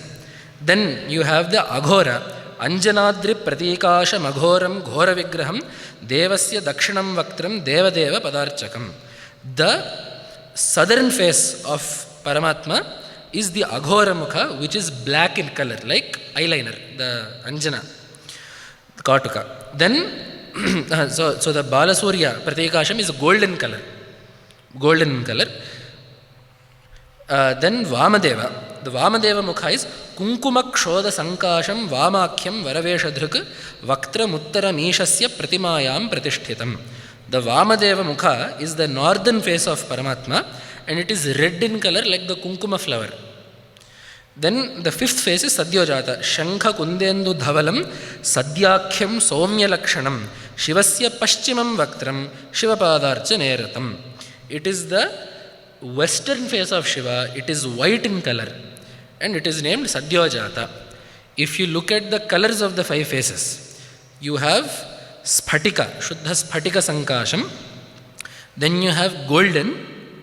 Then you have the Aghora. Anjanadri Pratikasham Aghoram Ghora Vigraham Devasya Dakshinam Vaktram Devadeva Padarchakam. The southern face of Paramatma is the Aghora Mukha, which is black in color, like eyeliner, the Anjana, the Kautuka. Then, so the Balasurya Pratikasham is golden color. Then Vamadeva. The Vamadeva Mukha is Kunkuma Kshoda Sankasham Vamakhyam Varaveshadhruk Vaktra Muttara Mishasya Pratimayam Pratishtitam. The Vamadeva Mukha is the northern face of Paramatma and it is red in color like the Kunkuma flower. Then the fifth face is Sadyojata. Shankha Kundendu Dhavalam Sadyakhyam Somya Lakshanam Shivasya Paschimam Vaktram Shivapadarcha Neratam. It is the western face of Shiva. It is white in color and it is named Sadyojata. If you look at the colors of the five faces, you have Sphatika, Shuddha Sphatika Sankasham. Then you have golden,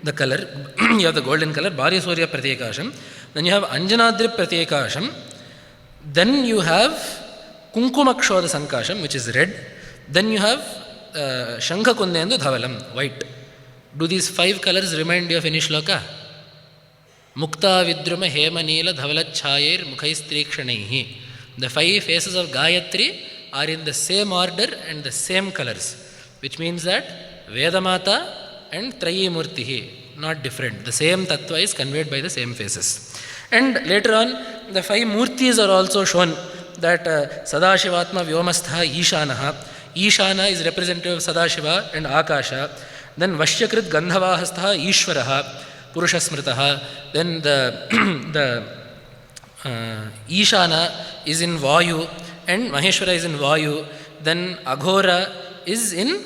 the color, you have the golden color, Bharya Surya Pratikasham. Then you have Anjanadri Pratikasham. Then you have Kunkumakshoda Sankasham, which is red. Then you have Shankha Kundendu Dhavalam, white. Do these five colors remind you of any shloka? Mukta Vidruma Hema Neela Dhavala Chayir Mukhaistrekshanaihi. The five faces of Gayatri are in the same order and the same colors, which means that Vedamata and Trayi Murtihi, not different. The same tattva is conveyed by the same faces. And later on, the five Murtis are also shown, that Sadashivatma Vyomastha Ishanaha. Ishana is representative of Sadashiva and Akasha. Then Vashyakrit Gandhavahastha Ishvaraha, Purushasmritaha. Then the Ishana is in Vayu and Maheshwara is in Vayu. Then Aghora is in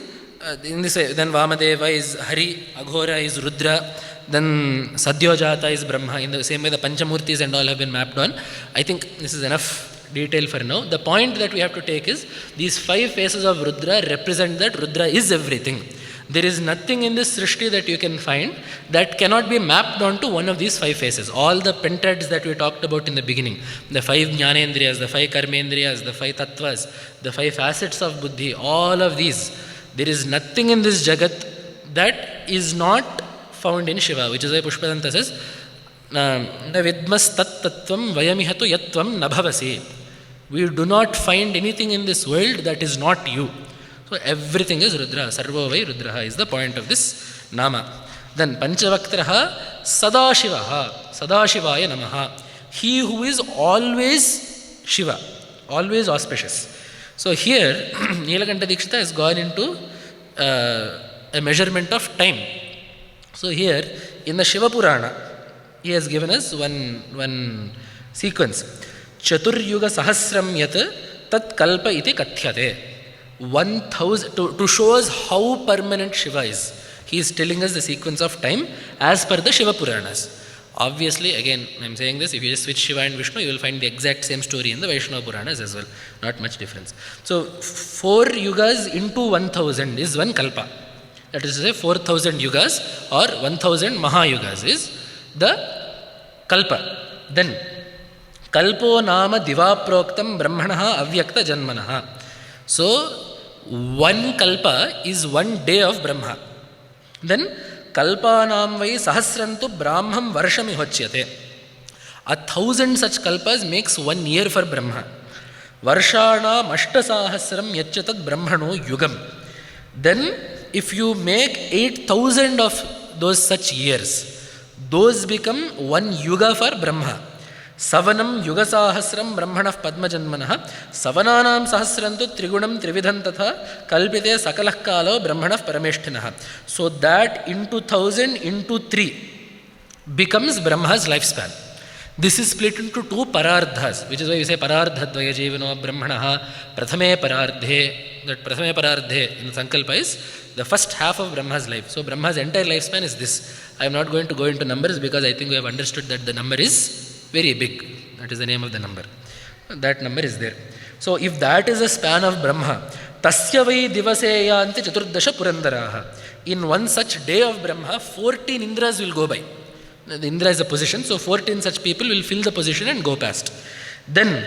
this way. Then Vamadeva is Hari, Aghora is Rudra. Then Sadyojata is Brahma. In the same way the Panchamurtis and all have been mapped on. I think this is enough detail for now. The point that we have to take is these five faces of Rudra represent that Rudra is everything. There is nothing in this Srishti that you can find that cannot be mapped onto one of these 5 phases. All the pentads that we talked about in the beginning, the 5 jnanendriyas, the 5 karmendriyas, the 5 tattvas, the 5 facets of buddhi, all of these, there is nothing in this jagat that is not found in Shiva, which is why Pushpadanta says, na vidmas tat tattvam vayamihatu yatvam nabhavasi. We do not find anything in this world that is not you. So everything is Rudra. Sarvo vai Rudraha is the point of this nama. Then Panchavaktraha Sadashivaha. Sadashivaya Namaha. He who is always Shiva, always auspicious. So here Nilakanta Dikshita has gone into a measurement of time. So here in the Shiva Purana, he has given us one sequence. Chaturyuga Sahasram Yat Tat Kalpa Iti Kathyate. 1000 to show us how permanent Shiva is. He is telling us the sequence of time as per the Shiva Puranas. Obviously, again, I am saying this, if you just switch Shiva and Vishnu, you will find the exact same story in the Vaishnava Puranas as well. Not much difference. So, 4 yugas into 1000 is one kalpa. That is to say, 4000 yugas or 1000 Mahayugas is the kalpa. Then, kalpo nama divaproktam brahmanaha avyakta janmanaha. So, one kalpa is one day of Brahma. Then, kalpanam vai sahasrantu brahmam varsham ihochyate. 1000 such kalpas makes 1 year for Brahma. Varshanam ashtasahasram yachyatad brahmano yugam. Then, if you make 8000 of those such years, those become 1 yuga for Brahma. Savanam yugasahasram brahmanah padmajanmanah savananam sahasrantu trigunam trividhan tatha kalpite sakalah kalo brahmanah parameshtinah. So that into 1000 into 3 becomes Brahma's lifespan. This is split into 2 parardhas, which is why we say parardhadvaya jivano brahmanah prathame parardhe. That prathame parardhe in the sankalpa is the first half of Brahma's life. So Brahma's entire lifespan is this. I am not going to go into numbers because I think we have understood that the number is very big. That is the name of the number. That number is there. So if that is a span of Brahma, tasya vai divaseyanti chaturdasha purandaraha. In one such day of Brahma, 14 Indras will go by. The Indra is a position, so 14 such people will fill the position and go past. Then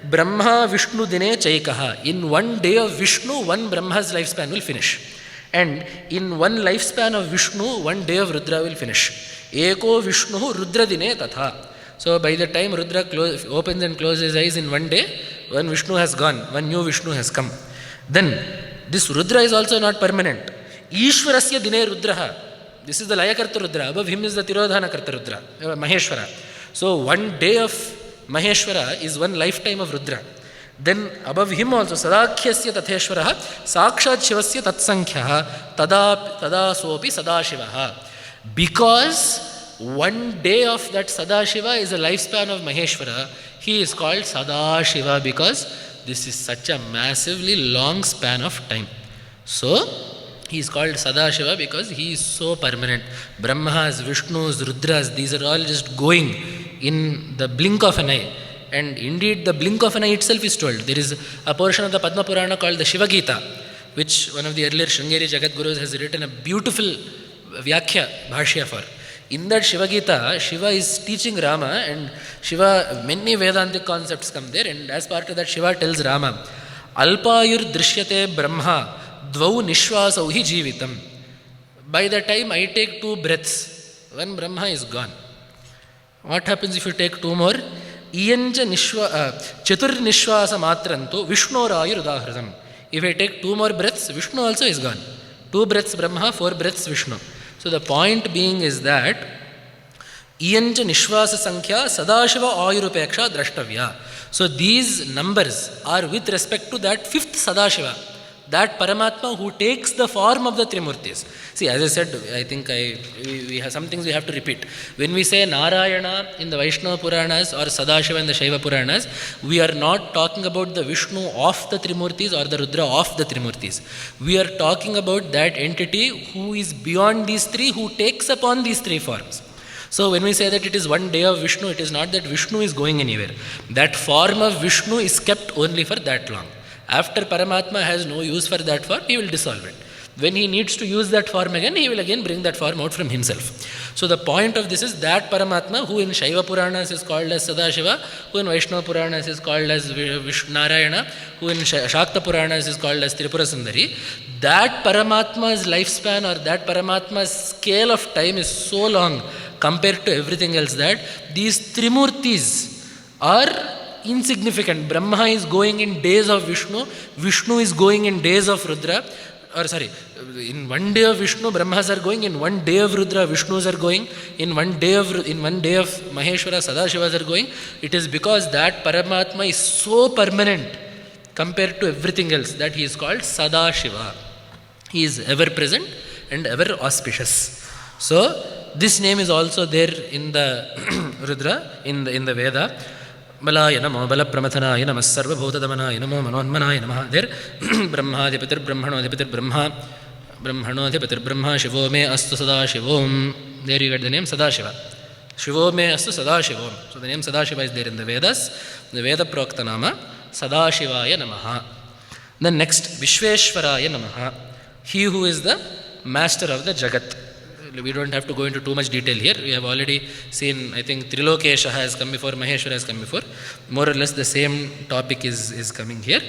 Brahma Vishnu dine chaikaha. In one day of Vishnu, one Brahma's lifespan will finish. And in one lifespan of Vishnu, one day of Rudra will finish. Eko Vishnu Rudra dine tatha. So by the time Rudra opens and closes his eyes in one day, one Vishnu has gone, one new Vishnu has come. Then this Rudra is also not permanent. Ishwarasya dine Rudraha. This is the Layakarta Rudra. Above him is the Tirodhana Karta Rudra, Maheshwara. So one day of Maheshwara is one lifetime of Rudra. Then above him also Sadakhyasya Tatheshwaraha Sakshat Shivasya Tatsankyaha Tada Sopi Sadashivaha. Because one day of that Sadashiva is a lifespan of Maheshwara, he is called Sadashiva because this is such a massively long span of time. So, he is called Sadashiva because he is so permanent. Brahmas, Vishnus, Rudras, these are all just going in the blink of an eye. And indeed, the blink of an eye itself is told. There is a portion of the Padma Purana called the Shiva Gita, which one of the earlier Sringeri Jagat Gurus has written a beautiful Vyakhya, Bhashya for. In that Shiva Gita, Shiva is teaching Rama, and Shiva, many Vedantic concepts come there, and as part of that, Shiva tells Rama, Alpayur drishyate Brahma, dvau nishvasau hi jivitam. By the time I take 2 breaths, one Brahma is gone. What happens if you take 2 more? Iyancha chatur nishvasa matranto Vishnurayur udahridam. If I take 2 more breaths, Vishnu also is gone. 2 breaths Brahma, 4 breaths Vishnu. So the point being is that Iyancha Nishvasa Sankhya Sadashiva Ayurupeksha Drashtavya. So these numbers are with respect to that 5th Sadashiva, that Paramatma who takes the form of the Trimurtis. See, as I said, I think we have some things we have to repeat. When we say Narayana in the Vaishnava Puranas or Sadashiva in the Shaiva Puranas, we are not talking about the Vishnu of the Trimurtis or the Rudra of the Trimurtis. We are talking about that entity who is beyond these 3, who takes upon these 3 forms. So when we say that it is one day of Vishnu, it is not that Vishnu is going anywhere. That form of Vishnu is kept only for that long. After Paramatma has no use for that form, he will dissolve it. When he needs to use that form again, he will again bring that form out from himself. So the point of this is that Paramatma, who in Shaiva Puranas is called as Sadashiva, who in Vaishnava Puranas is called as Narayana, who in Shakta Puranas is called as Tripura Sundari, that Paramatma's lifespan or that Paramatma's scale of time is so long compared to everything else that these Trimurtis are insignificant. Brahma is going in days of Vishnu, Vishnu is going in days of Rudra, in one day of Vishnu, Brahmas are going, in one day of Rudra, Vishnus are going, in one day of Maheshwara, Sadashivas are going. It is because that Paramatma is so permanent compared to everything else that he is called Sadashiva. He is ever present and ever auspicious. So this name is also there in the Rudra, in the Veda. Balaya namo, bala pramathanaya namo, sarva bhutadamana namo, manonmanaya namo. There, Brahmadhipatir Brahmanodhipatir Brahma, Brahmanodhipatir Brahma, Shivo me astu Sadashivom. There you get the name Sadashiva. Shivo me astu Sadashivom. So the name Sadashiva is there in the Vedas. The Veda Proktanama, Sadashivaya namaha. Then next, Vishveshwaraya namaha. He who is the master of the Jagat. We don't have to go into too much detail here. We have already seen, I think Trilokesha has come before, Maheshwara has come before. More or less the same topic is coming here.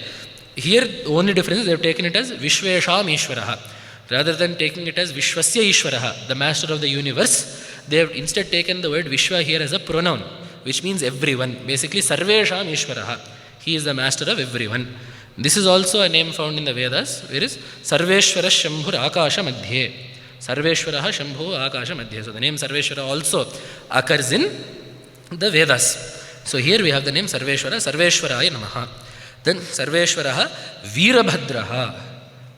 Here, the only difference is they have taken it as Vishvesham Ishwaraha. Rather than taking it as Vishwasya Ishwaraha, the master of the universe, they have instead taken the word Vishwa here as a pronoun, which means everyone. Basically, Sarvesham Ishwaraha. He is the master of everyone. This is also a name found in the Vedas, where is Sarveshwara Shambhur Akasha Madhye. Sarveshwaraha Shambhu Akasha Madhya. So the name Sarveshwara also occurs in the Vedas. So here we have the name Sarveshwara, Sarveshwaraya Namaha. Then Sarveshwaraha Veerabhadraha.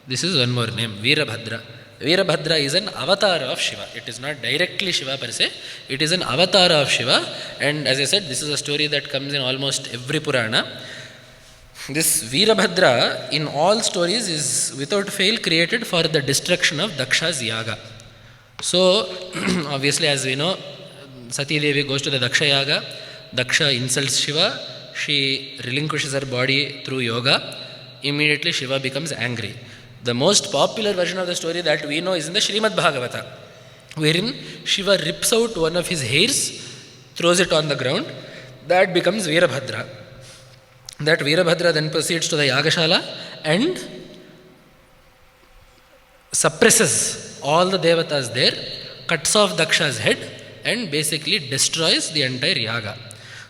This is one more name, Veerabhadra. Veerabhadra is an avatar of Shiva. It is not directly Shiva per se. It is an avatar of Shiva. And as I said, this is a story that comes in almost every Purana. This Veerabhadra in all stories is without fail created for the destruction of Daksha's yaga. So obviously, as we know, Sati Devi goes to the Daksha yaga. Daksha insults Shiva. She relinquishes her body through yoga. Immediately Shiva becomes angry. The most popular version of the story that we know is in the Srimad Bhagavata, wherein Shiva rips out one of his hairs, throws it on the ground. That becomes Veerabhadra. That Veerabhadra then proceeds to the Yagashala and suppresses all the devatas there, cuts off Daksha's head and basically destroys the entire yaga.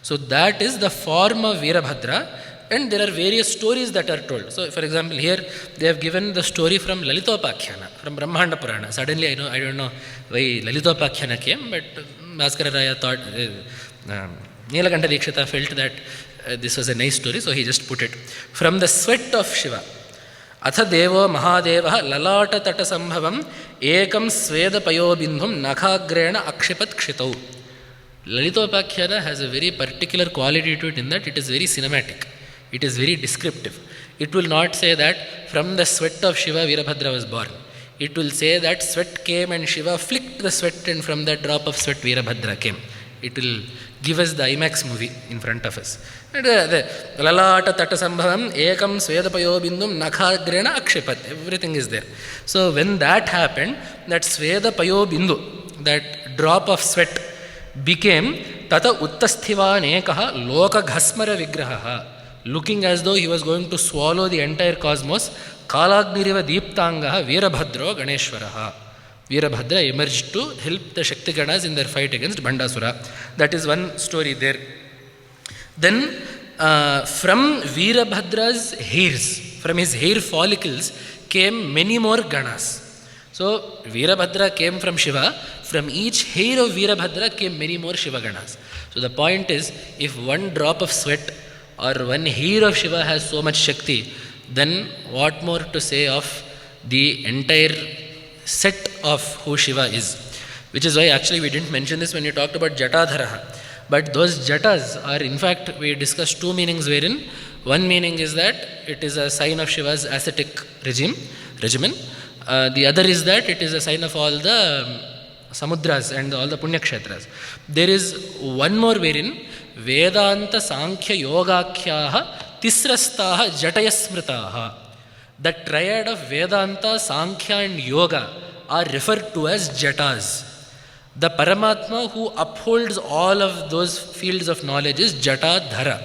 So that is the form of Veerabhadra, and there are various stories that are told. So for example, here they have given the story from Lalithopakhyana, from Brahmanda Purana. Suddenly I don't know why Lalithopakhyana came, but Bhaskara Raya thought, Nilakanta Dikshita felt that this was a nice story, so he just put it. From the sweat of Shiva, Atha Devo Mahadeva Lalata Tata Sambhavam Ekam Sveda Payobindhum Nakhagrena Akshipat Kshitau. Lalithopakhyana has a very particular quality to it in that it is very cinematic. It is very descriptive. It will not say that from the sweat of Shiva Veerabhadra was born. It will say that sweat came and Shiva flicked the sweat, and from that drop of sweat Veerabhadra came. It will give us the IMAX movie in front of us. Lalata Tata Sambhavam Ekam Svedapayo Bindum Nakhagrena Akshipat. Everything is there. So when that happened, that Svedapayo Bindu, that drop of sweat, became Tata Uttasthivā Nekaha Loka Ghasmara Vigraha, looking as though he was going to swallow the entire cosmos. Kalagniriva Deeptangaha Veerabhadro Ganeshwaraha. Veerabhadra emerged to help the Shakti Ganas in their fight against Bhandasura. That is one story there. Then from Veerabhadra's hairs, from his hair follicles, came many more Ganas. So Veerabhadra came from Shiva. From each hair of Veerabhadra came many more Shiva Ganas. So the point is, if one drop of sweat or one hair of Shiva has so much Shakti, then what more to say of the entire set of who Shiva is. Which is why actually we didn't mention this when you talked about Jatadharaha. But those Jatas are, in fact, we discussed two meanings wherein one meaning is that it is a sign of Shiva's ascetic regimen. The other is that it is a sign of all the Samudras and all the Punya Kshetras. There is one more wherein Vedanta Sankhya Yogakhyaha Tisrastaha Jatayasmritaha. The triad of Vedanta, Sankhya and Yoga are referred to as Jatas. The Paramatma who upholds all of those fields of knowledge is Jatadhara.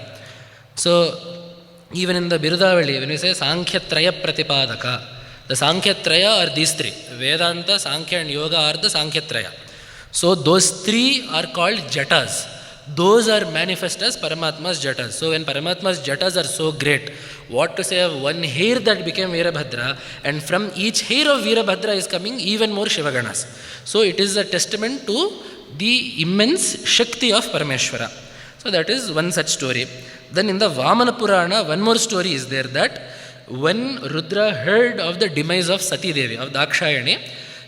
So, even in the Birudavali, when we say Sankhya Traya Pratipadaka, the Sankhya Traya are these three. Vedanta, Sankhya and Yoga are the Sankhya Traya. So, those three are called Jatas. Those are manifest as Paramatma's Jatas. So, when Paramatma's Jatas are so great, what to say of one hair that became Veerabhadra, and from each hair of Veerabhadra is coming even more Shivaganas. So, it is a testament to the immense Shakti of Parameshwara. So, that is one such story. Then in the Vamana Purana, one more story is there, that when Rudra heard of the demise of Sati Devi, of Dakshayani,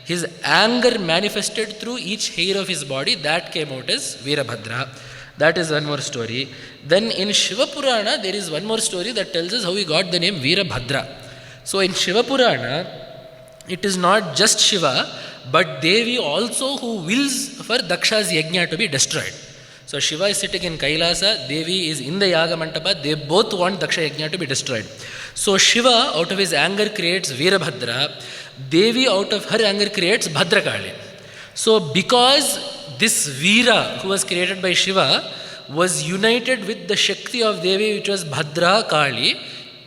his anger manifested through each hair of his body. That came out as Veerabhadra. That is one more story. Then in Shiva Purana, there is one more story that tells us how he got the name Veerabhadra. So in Shiva Purana, it is not just Shiva, but Devi also who wills for Daksha's Yajna to be destroyed. So Shiva is sitting in Kailasa, Devi is in the Yaga Mantapa, they both want Daksha Yajna to be destroyed. So Shiva out of his anger creates Veerabhadra, Devi out of her anger creates Bhadrakali. So because this Veera who was created by Shiva was united with the Shakti of Devi which was Bhadra Kali,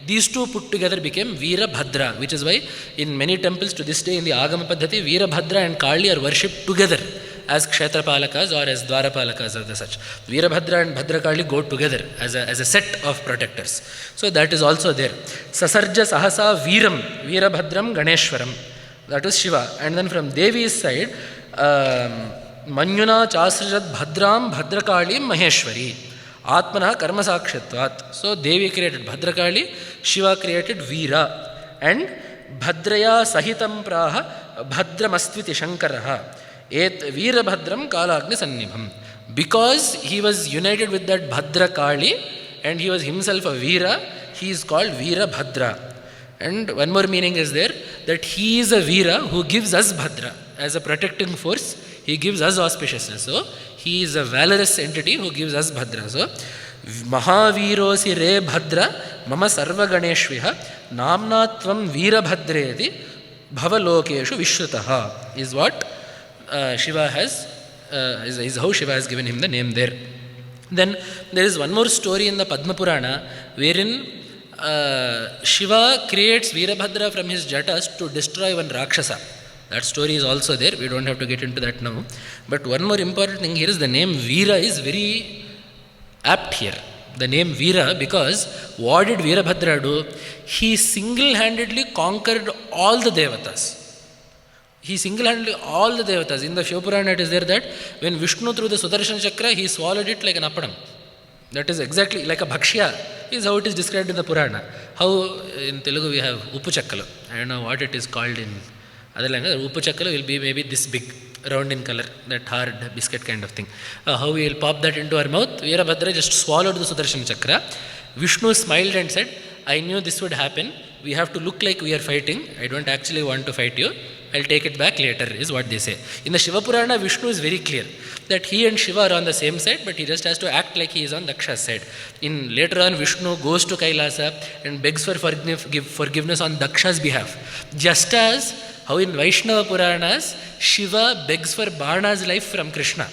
these two put together became Veerabhadra, which is why in many temples to this day in the Agama Paddhati, Veerabhadra and Kali are worshipped together as Kshetrapalakas or as Dwarapalakas or the such. Veerabhadra and Bhadrakali go together as a set of protectors. So that is also there. Sasarja Sahasa Veeram, Veerabhadram Ganeshwaram. That is Shiva. And then from Devi's side, Manyuna Chasrajat Bhadram Bhadrakali Maheshwari. Atmana Karma Sakshatvat. So Devi created Bhadrakali, Shiva created Veera. And Bhadraya Sahitam Praha Bhadramastviti Shankaraha. Et Veerabhadram Kalagni Sannibham. Because he was united with that Bhadra Kali and he was himself a Veera, he is called Veerabhadra. And one more meaning is there, that he is a Veera who gives us Bhadra. As a protecting force, he gives us auspiciousness. So, he is a valorous entity who gives us Bhadra. So, Mahavirosi Re Bhadra Mama Sarva Ganeshviha Namnatvam Veerabhadredi Bhavalokeshu Vishrutaha is what Shiva has, is how Shiva has given him the name there. Then there is one more story in the Padma Purana wherein Shiva creates Veerabhadra from his jatas to destroy one Rakshasa. That story is also there. We don't have to get into that now. But one more important thing here is the name Veera is very apt here. The name Veera, because what did Veerabhadra do? He single-handedly conquered all the Devatas. He single-handedly all the Devatas. In the Shiva Purana it is there that when Vishnu threw the Sudarshan Chakra, he swallowed it like an appadam. That is exactly like a bhakshya, is how it is described in the Purana. How in Telugu we have Uppu Chakkalu. I don't know what it is called in other language. Uppu Chakkalu will be maybe this big, round in color, that hard biscuit kind of thing. How we will pop that into our mouth. Veerabhadra just swallowed the Sudarshan Chakra. Vishnu smiled and said, I knew this would happen. We have to look like we are fighting. I don't actually want to fight you. I'll take it back later, is what they say. In the Shiva Purana, Vishnu is very clear that he and Shiva are on the same side, but he just has to act like he is on Daksha's side. Later on, Vishnu goes to Kailasa and begs for forgiveness on Daksha's behalf. Just as how in Vaishnava Puranas, Shiva begs for Bana's life from Krishna.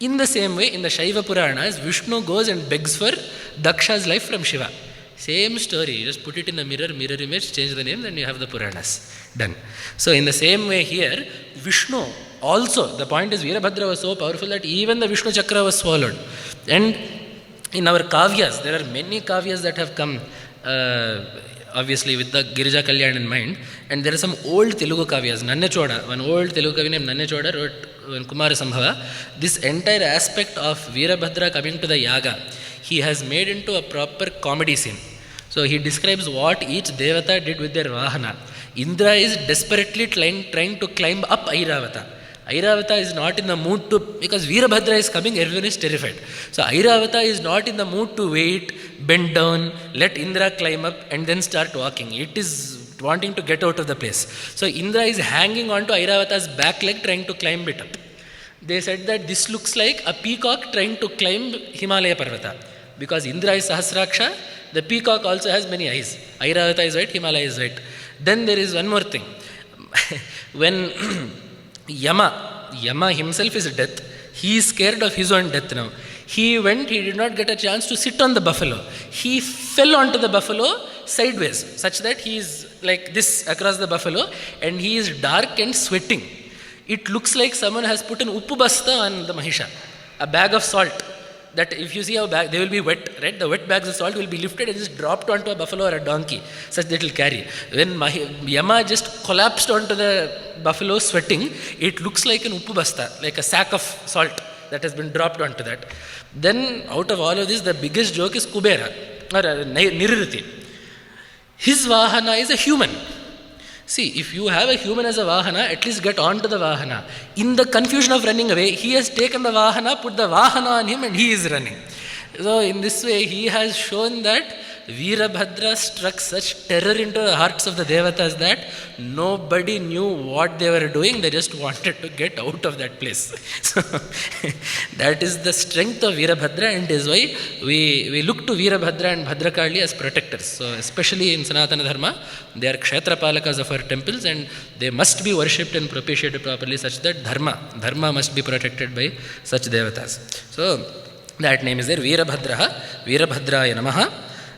In the same way, in the Shaiva Puranas, Vishnu goes and begs for Daksha's life from Shiva. Same story, you just put it in a mirror image, change the name, then you have the Puranas. Done. So in the same way here, Vishnu also, the point is Veerabhadra was so powerful that even the Vishnu Chakra was swallowed. And in our kavyas, there are many kavyas that have come, obviously with the Girija Kalyan in mind, and there are some old Telugu kavyas. Nannachoda, one old Telugu kavi named Nannachoda wrote Kumara Sambhava. This entire aspect of Veerabhadra coming to the yaga, he has made into a proper comedy scene. So he describes what each Devata did with their Vahana. Indra is desperately trying to climb up Airavata. Airavata is not in the mood to, because Veerabhadra is coming, everyone is terrified. So Airavata is not in the mood to wait, bend down, let Indra climb up and then start walking. It is wanting to get out of the place. So Indra is hanging onto Airavata's back leg trying to climb it up. They said that this looks like a peacock trying to climb Himalaya Parvata. Because Indra is Sahasraksha, The peacock also has many eyes. Airavata is white, Himalaya is white. Then there is one more thing. When Yama himself is death, he is scared of his own death now. He did not get a chance to sit on the buffalo. He fell onto the buffalo sideways, such that he is like this across the buffalo, and he is dark and sweating. It looks like someone has put an uppu basta on the Mahisha, a bag of salt. That if you see how bag, they will be wet, right? The wet bags of salt will be lifted and just dropped onto a buffalo or a donkey, such that it will carry. When Yama just collapsed onto the buffalo sweating, it looks like an uppu basta, like a sack of salt that has been dropped onto that. Then out of all of this, the biggest joke is Kubera, or Nirriti. His Vahana is a human. See, if you have a human as a Vahana, at least get on to the Vahana. In the confusion of running away, he has taken the Vahana, put the Vahana on him, and he is running. So in this way, he has shown that Veerabhadra struck such terror into the hearts of the Devatas that nobody knew what they were doing. They just wanted to get out of that place. So that is the strength of Veerabhadra, and is why we look to Veerabhadra and Bhadrakali as protectors. So especially in Sanatana Dharma, they are Kshetrapalakas of our temples, and they must be worshipped and propitiated properly, such that Dharma must be protected by such Devatas. So that name is there, Veerabhadraya Namaha.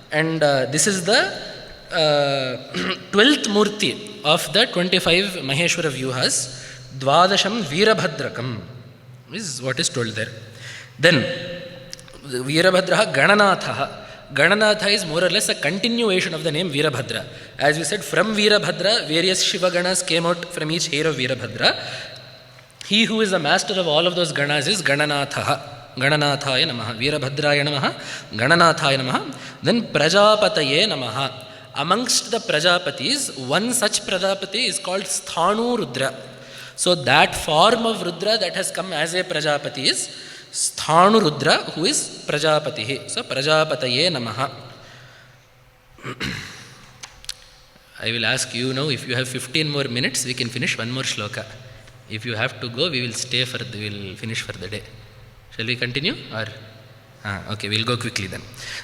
And this is the 12th Murti of the 25 Maheshwara Vyuhas. Dvadasham Veerabhadrakam is what is told there. Then Veerabhadraha Gananatha. Gananatha is more or less a continuation of the name Veerabhadra. As we said, from Veerabhadra, various Shiva Ganas came out from each hair of Veerabhadra. He who is the master of all of those Ganas is Gananatha. Gananathaya Namaha, Veerabhadraya Namaha, Gananathaya Namaha. Then Prajapataye Namaha. Amongst the Prajapatis, one such Prajapati is called Sthanu Rudra. So that form of Rudra that has come as a Prajapati is Sthanu Rudra, who is Prajapati. So Prajapataye Namaha. I will ask you now, if you have 15 more minutes, we can finish one more shloka. If you have to go, we will finish for the day. Shall we continue? Or okay, we'll go quickly then.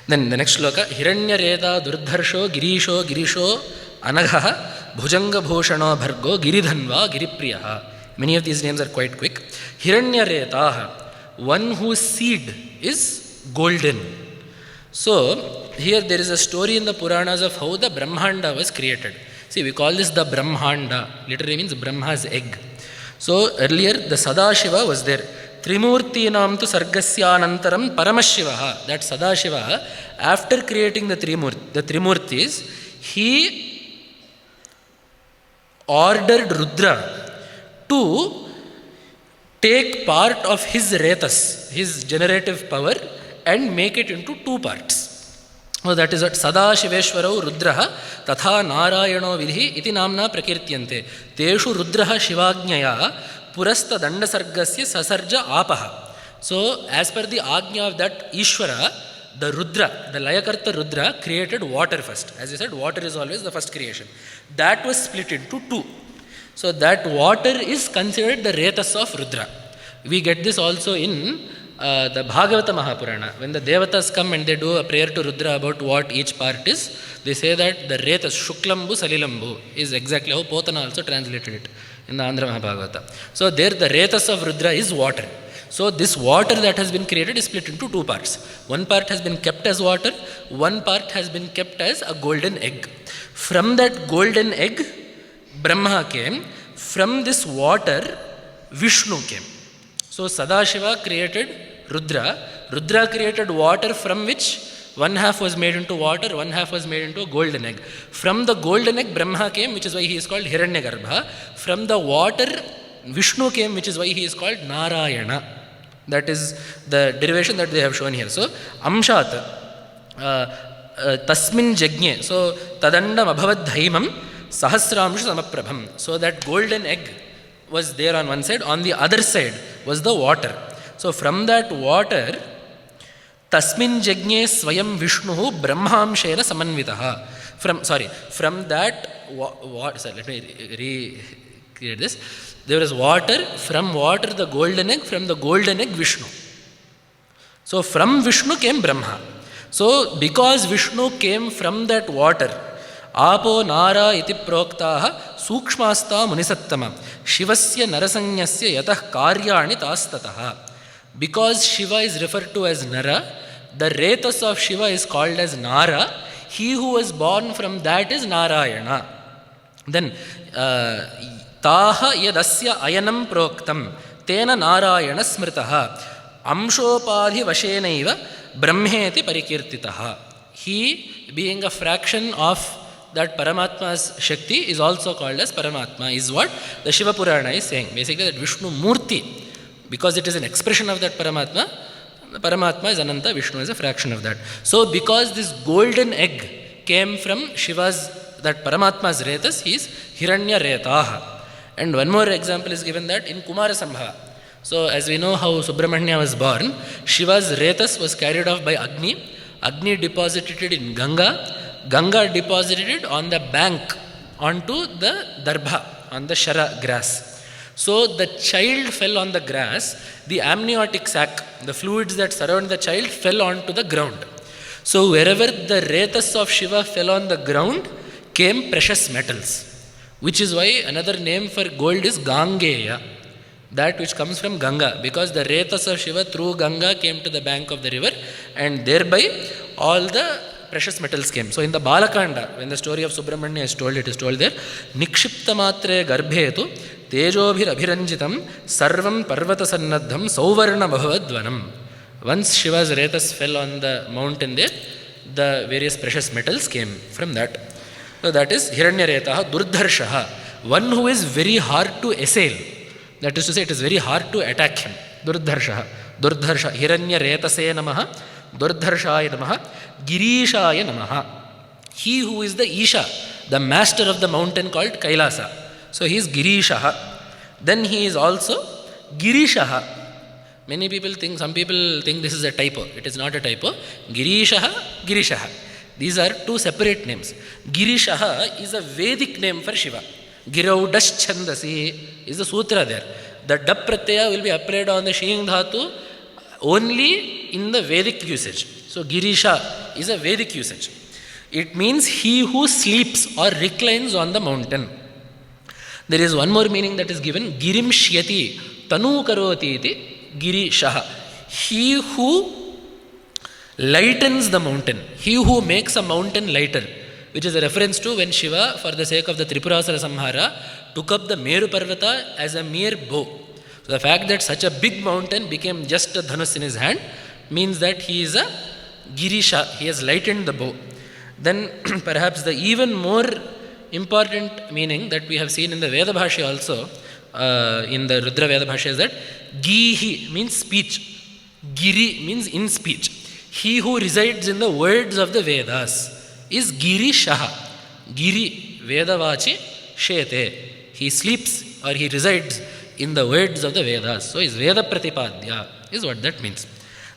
Then the next shloka, Hiranyareda Durdharsho Girisho Anagha Bhujanga Bhoshano Bhargo Giridhanva Giripriya. Many of these names are quite quick. Hiranyareta, one whose seed is golden. So here there is a story in the Puranas of how the Brahmanda was created. See, we call this the Brahmanda. Literally means Brahma's egg. So earlier the Sadashiva was there. Trimurtinam tu sargasyanantaram Paramashiva. That Sadashiva, after creating the Trimurtis, he ordered Rudra to take part of his retas, his generative power, and make it into two parts. So that is what Sadashiveshwarau Rudraha Tatha Narayano Vidhi iti namna prakirtyante. Teshu Rudraha Shivajnaya Purasta Dandasargasya Sasarja Apaha. So, as per the Ajna of that Ishvara, the Rudra, the Layakarta Rudra, created water first. As we said, water is always the first creation. That was split into two. So, that water is considered the Retas of Rudra. We get this also in the Bhagavata Mahapurana. When the Devatas come and they do a prayer to Rudra about what each part is, they say that the Retas, Shuklambu Salilambu, is exactly how Potana also translated it in the Andhra Mahabhagavata. So there the Retas of Rudra is water. So this water that has been created is split into two parts. One part has been kept as water, one part has been kept as a golden egg. From that golden egg, Brahma came. From this water, Vishnu came. So Sadashiva created Rudra. Rudra created water, from which one half was made into water, one half was made into a golden egg. From the golden egg, Brahma came, which is why he is called Hiranyagarbha. From the water, Vishnu came, which is why he is called Narayana. That is the derivation that they have shown here. So, Amshat, Tasmin Jagne, so Tadandam Abhavad Dhaimam, Sahasramshu Samaprabham. So that golden egg was there on one side, on the other side was the water. So from that water, Tasmin Jagne Swayam Vishnu Brahmamshena Samanvitaha. From that water, let me recreate this. There is water, from water the golden egg, from the golden egg Vishnu. So from Vishnu came Brahma. So, because Vishnu came from that water, Apo Nara iti proktaha sukshmasta munisattama Shivasya narasanyasya yatah karyani tastataha. Because Shiva is referred to as Nara, the Retas of Shiva is called as Nara. He who was born from that is Narayana. Then, Taha yadasya ayanam proktam tena Narayana smritaha amshopadhi vashenaiva brahmeti parikirtitaha. He, being a fraction of that Paramatma's Shakti, is also called as Paramatma, is what the Shiva Purana is saying. Basically, that Vishnu Murti, because it is an expression of that Paramatma, the Paramatma is Ananta, Vishnu is a fraction of that. So, because this golden egg came from Shiva's, that Paramatma's Retas, he is Hiranya Retaha. And one more example is given that in Kumara Sambhava. So, as we know how Subramanya was born, Shiva's Retas was carried off by Agni. Agni deposited it in Ganga. Ganga deposited it on the bank onto the Darbha, on the Shara grass. So the child fell on the grass, the amniotic sac, the fluids that surround the child fell onto the ground. So wherever the Retas of Shiva fell on the ground, came precious metals, which is why another name for gold is Gangeya, that which comes from Ganga, because the Retas of Shiva through Ganga came to the bank of the river, and thereby all the precious metals came. So in the Balakanda, when the story of Subramanya is told, it is told there, Nikshipta matre garbhetu tejobhir abhiranjitam sarvam parvata sannadham sauvarna bhavadvanam. Once Shiva's Retas fell on the mountain there, the various precious metals came from that. So that is Hiranya Retaha Durdharshaha, one who is very hard to assail. That is to say, it is very hard to attack him. Durdharshaha. Durdharsha. Hiranya Retase namaha. Durdharshaya namaha. Girishaya namaha. He who is the Isha, the master of the mountain called Kailasa. So he is Girishaha. Then he is also Girishaha. Many people think, some people think this is a typo. It is not a typo. Girishaha, Girishaha. These are two separate names. Girishaha is a Vedic name for Shiva. Giraudash Chandasi is the sutra there. The Dap Pratyaya will be applied on the Shing Dhatu only in the Vedic usage. So Girisha is a Vedic usage. It means he who sleeps or reclines on the mountain. There is one more meaning that is given. Girim Shyati Tanu Karoti iti Girishaha. He who lightens the mountain. He who makes a mountain lighter. Which is a reference to when Shiva, for the sake of the Tripurasura Samhara, took up the Meru Parvata as a mere bow. So the fact that such a big mountain became just a dhanus in his hand means that he is a Girisha, he has lightened the bow. Then perhaps the even more important meaning that we have seen in the Veda Bhashya also, in the Rudra Veda Bhashya, is that Gihi means speech, Giri means in speech. He who resides in the words of the Vedas is Girishaha. Giri, Vedavachi, Shete. He sleeps or he resides in the words of the Vedas. So is Veda Pratipadya, is what that means.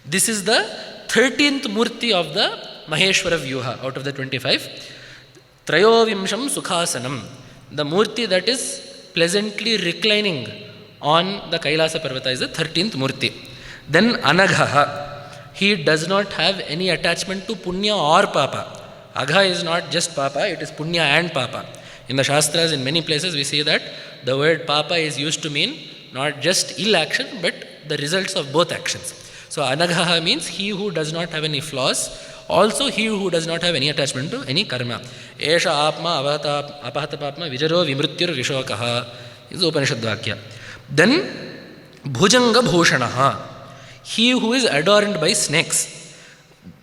This is the 13th Murti of the Maheshwara Vyuha out of the 25. Trayovimsham Sukhasanam. The Murti that is pleasantly reclining on the Kailasa Parvata is the 13th Murti. Then Anaghaha. He does not have any attachment to Punya or Papa. Agha is not just Papa, it is Punya and Papa. In the Shastras, in many places, we see that the word Papa is used to mean not just ill action, but the results of both actions. So, Anaghaha means he who does not have any flaws, also he who does not have any attachment to any karma. Esha Apma Apahata Papma Vijaro Vimrutyur Vishokaha is Upanishad Vakya. Then, Bhujanga Bhushanaha. He who is adorned by snakes.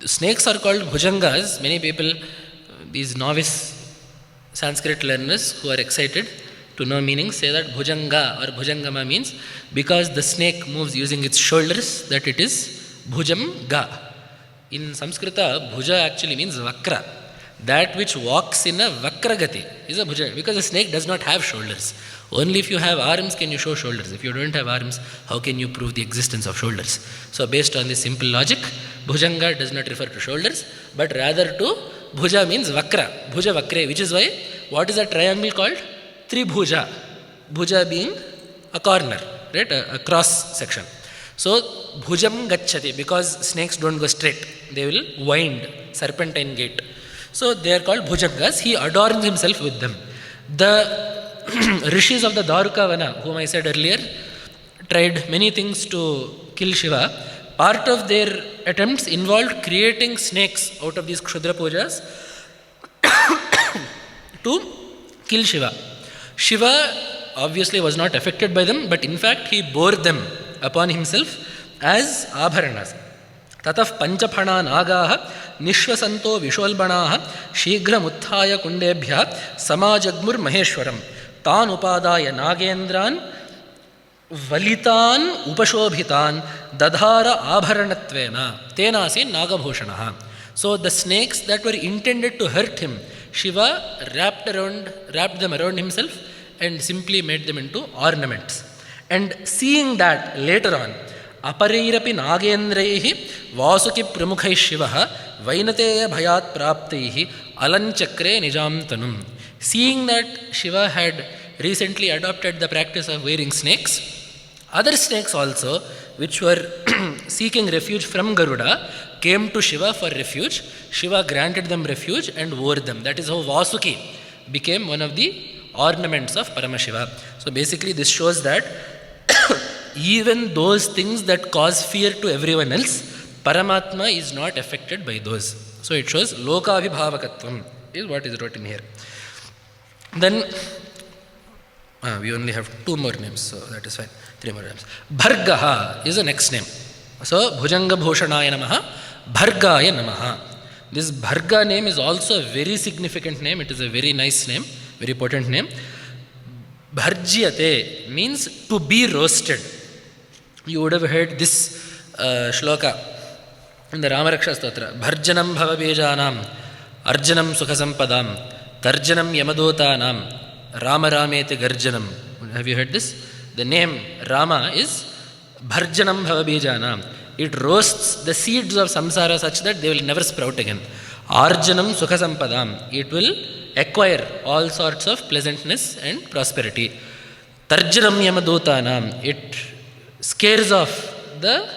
Snakes are called bhujangas. Many people, these novice Sanskrit learners who are excited to know meaning, say that bhujanga or bhujangama means because the snake moves using its shoulders, that it is bhujanga. In Sanskrita, bhuja actually means vakra. That which walks in a vakragati is a bhuja, because the snake does not have shoulders. Only if you have arms can you show shoulders. If you don't have arms, how can you prove the existence of shoulders? So based on this simple logic, bhujanga does not refer to shoulders, but rather to bhuja means vakra, bhuja vakre, which is why, what is a triangle called? Tribhuja. Bhuja being a corner, right, a cross section. So bhujam gacchati, because snakes don't go straight. they will wind, serpentine gait. So they are called bhujangas. He adorns himself with them. The rishis of the Dwarukavana, whom I said earlier, tried many things to kill Shiva. Part of their attempts involved creating snakes out of these Kshudra pujas to kill Shiva. Shiva obviously was not affected by them, but in fact he bore them upon himself as abharanas. Tataf panchaphana nagaha nishvasanto visholbanaha shighram utthaya kundebhya samajagmur maheshwaram tan upadaya nagendran valitan upashobhitan dadhara abharanatvena tenasi nagabhushanaha. So the snakes that were intended to hurt him, Shiva wrapped them around himself and simply made them into ornaments. And seeing that later on, Apareirapi Nagendreihi Vasuki Pramukhai Shivaha Vainateya Bhayat Praptaihi Alanchakre Nijam Tanum. Seeing that Shiva had recently adopted the practice of wearing snakes, other snakes also, which were seeking refuge from Garuda, came to Shiva for refuge. Shiva granted them refuge and wore them. That is how Vasuki became one of the ornaments of Paramashiva. So basically this shows that even those things that cause fear to everyone else, Paramatma is not affected by those. So it shows Lokavibhavakatvam is what is written here. Then we only have 2 more names, so that is fine. 3 more names. Bhargaha is the next name. So Bhujanga Bhushanaya Namaha, Bhargaya Namaha. This Bharga name is also a very significant name. It is a very nice name, very potent name. Bharjyate means to be roasted. You would have heard this shloka in the Ramaraksha Stotra. Bharjanam bhavabejanam, arjanam sukhasampadam, tarjanam yamadotanam, ramaramete garjanam. Have you heard this? The name Rama is Bharjanam bhavabejanam. It roasts the seeds of samsara such that they will never sprout again. Arjanam sukhasampadam. It will acquire all sorts of pleasantness and prosperity. Tarjanam yamadotanam. It scares off the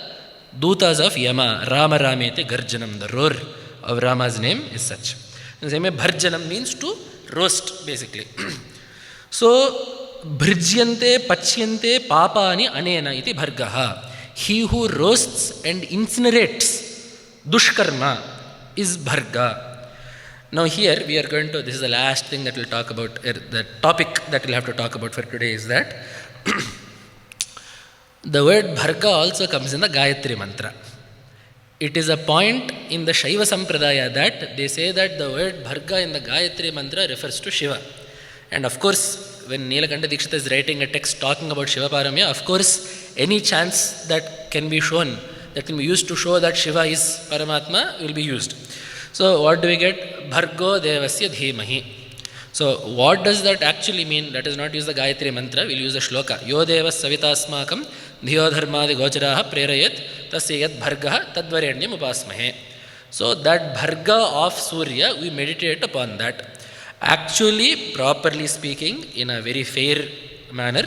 dutas of Yama. Rama ramete garjanam. The roar of Rama's name is such. The same way Bharjanam means to roast basically. So Bhrijyante pachyante papani anena iti bhargaha. He who roasts and incinerates dushkarma is bharga. Now here we are going to, this is the last thing that we'll talk about, the topic that we'll have to talk about for today is that the word bharga also comes in the Gayatri mantra. It is a point in the Shaiva Sampradaya that they say that the word bharga in the Gayatri mantra refers to Shiva. And of course, when Nilakanta Dikshita is writing a text talking about Shiva Paramya, of course, any chance that can be shown, that can be used to show that Shiva is Paramatma will be used. So what do we get? Bhargo Devasya Dhimahi. So what does that actually mean? Let us not use the Gayatri mantra, we'll use the shloka. Yo Devas Savitasmakam Dhiyo Dharmadi Gocharaha Prerayat Tasya Yad Bhargaha Tadvarenyam Upasmahe. So that Bharga of Surya, we meditate upon that. Actually, properly speaking, in a very fair manner,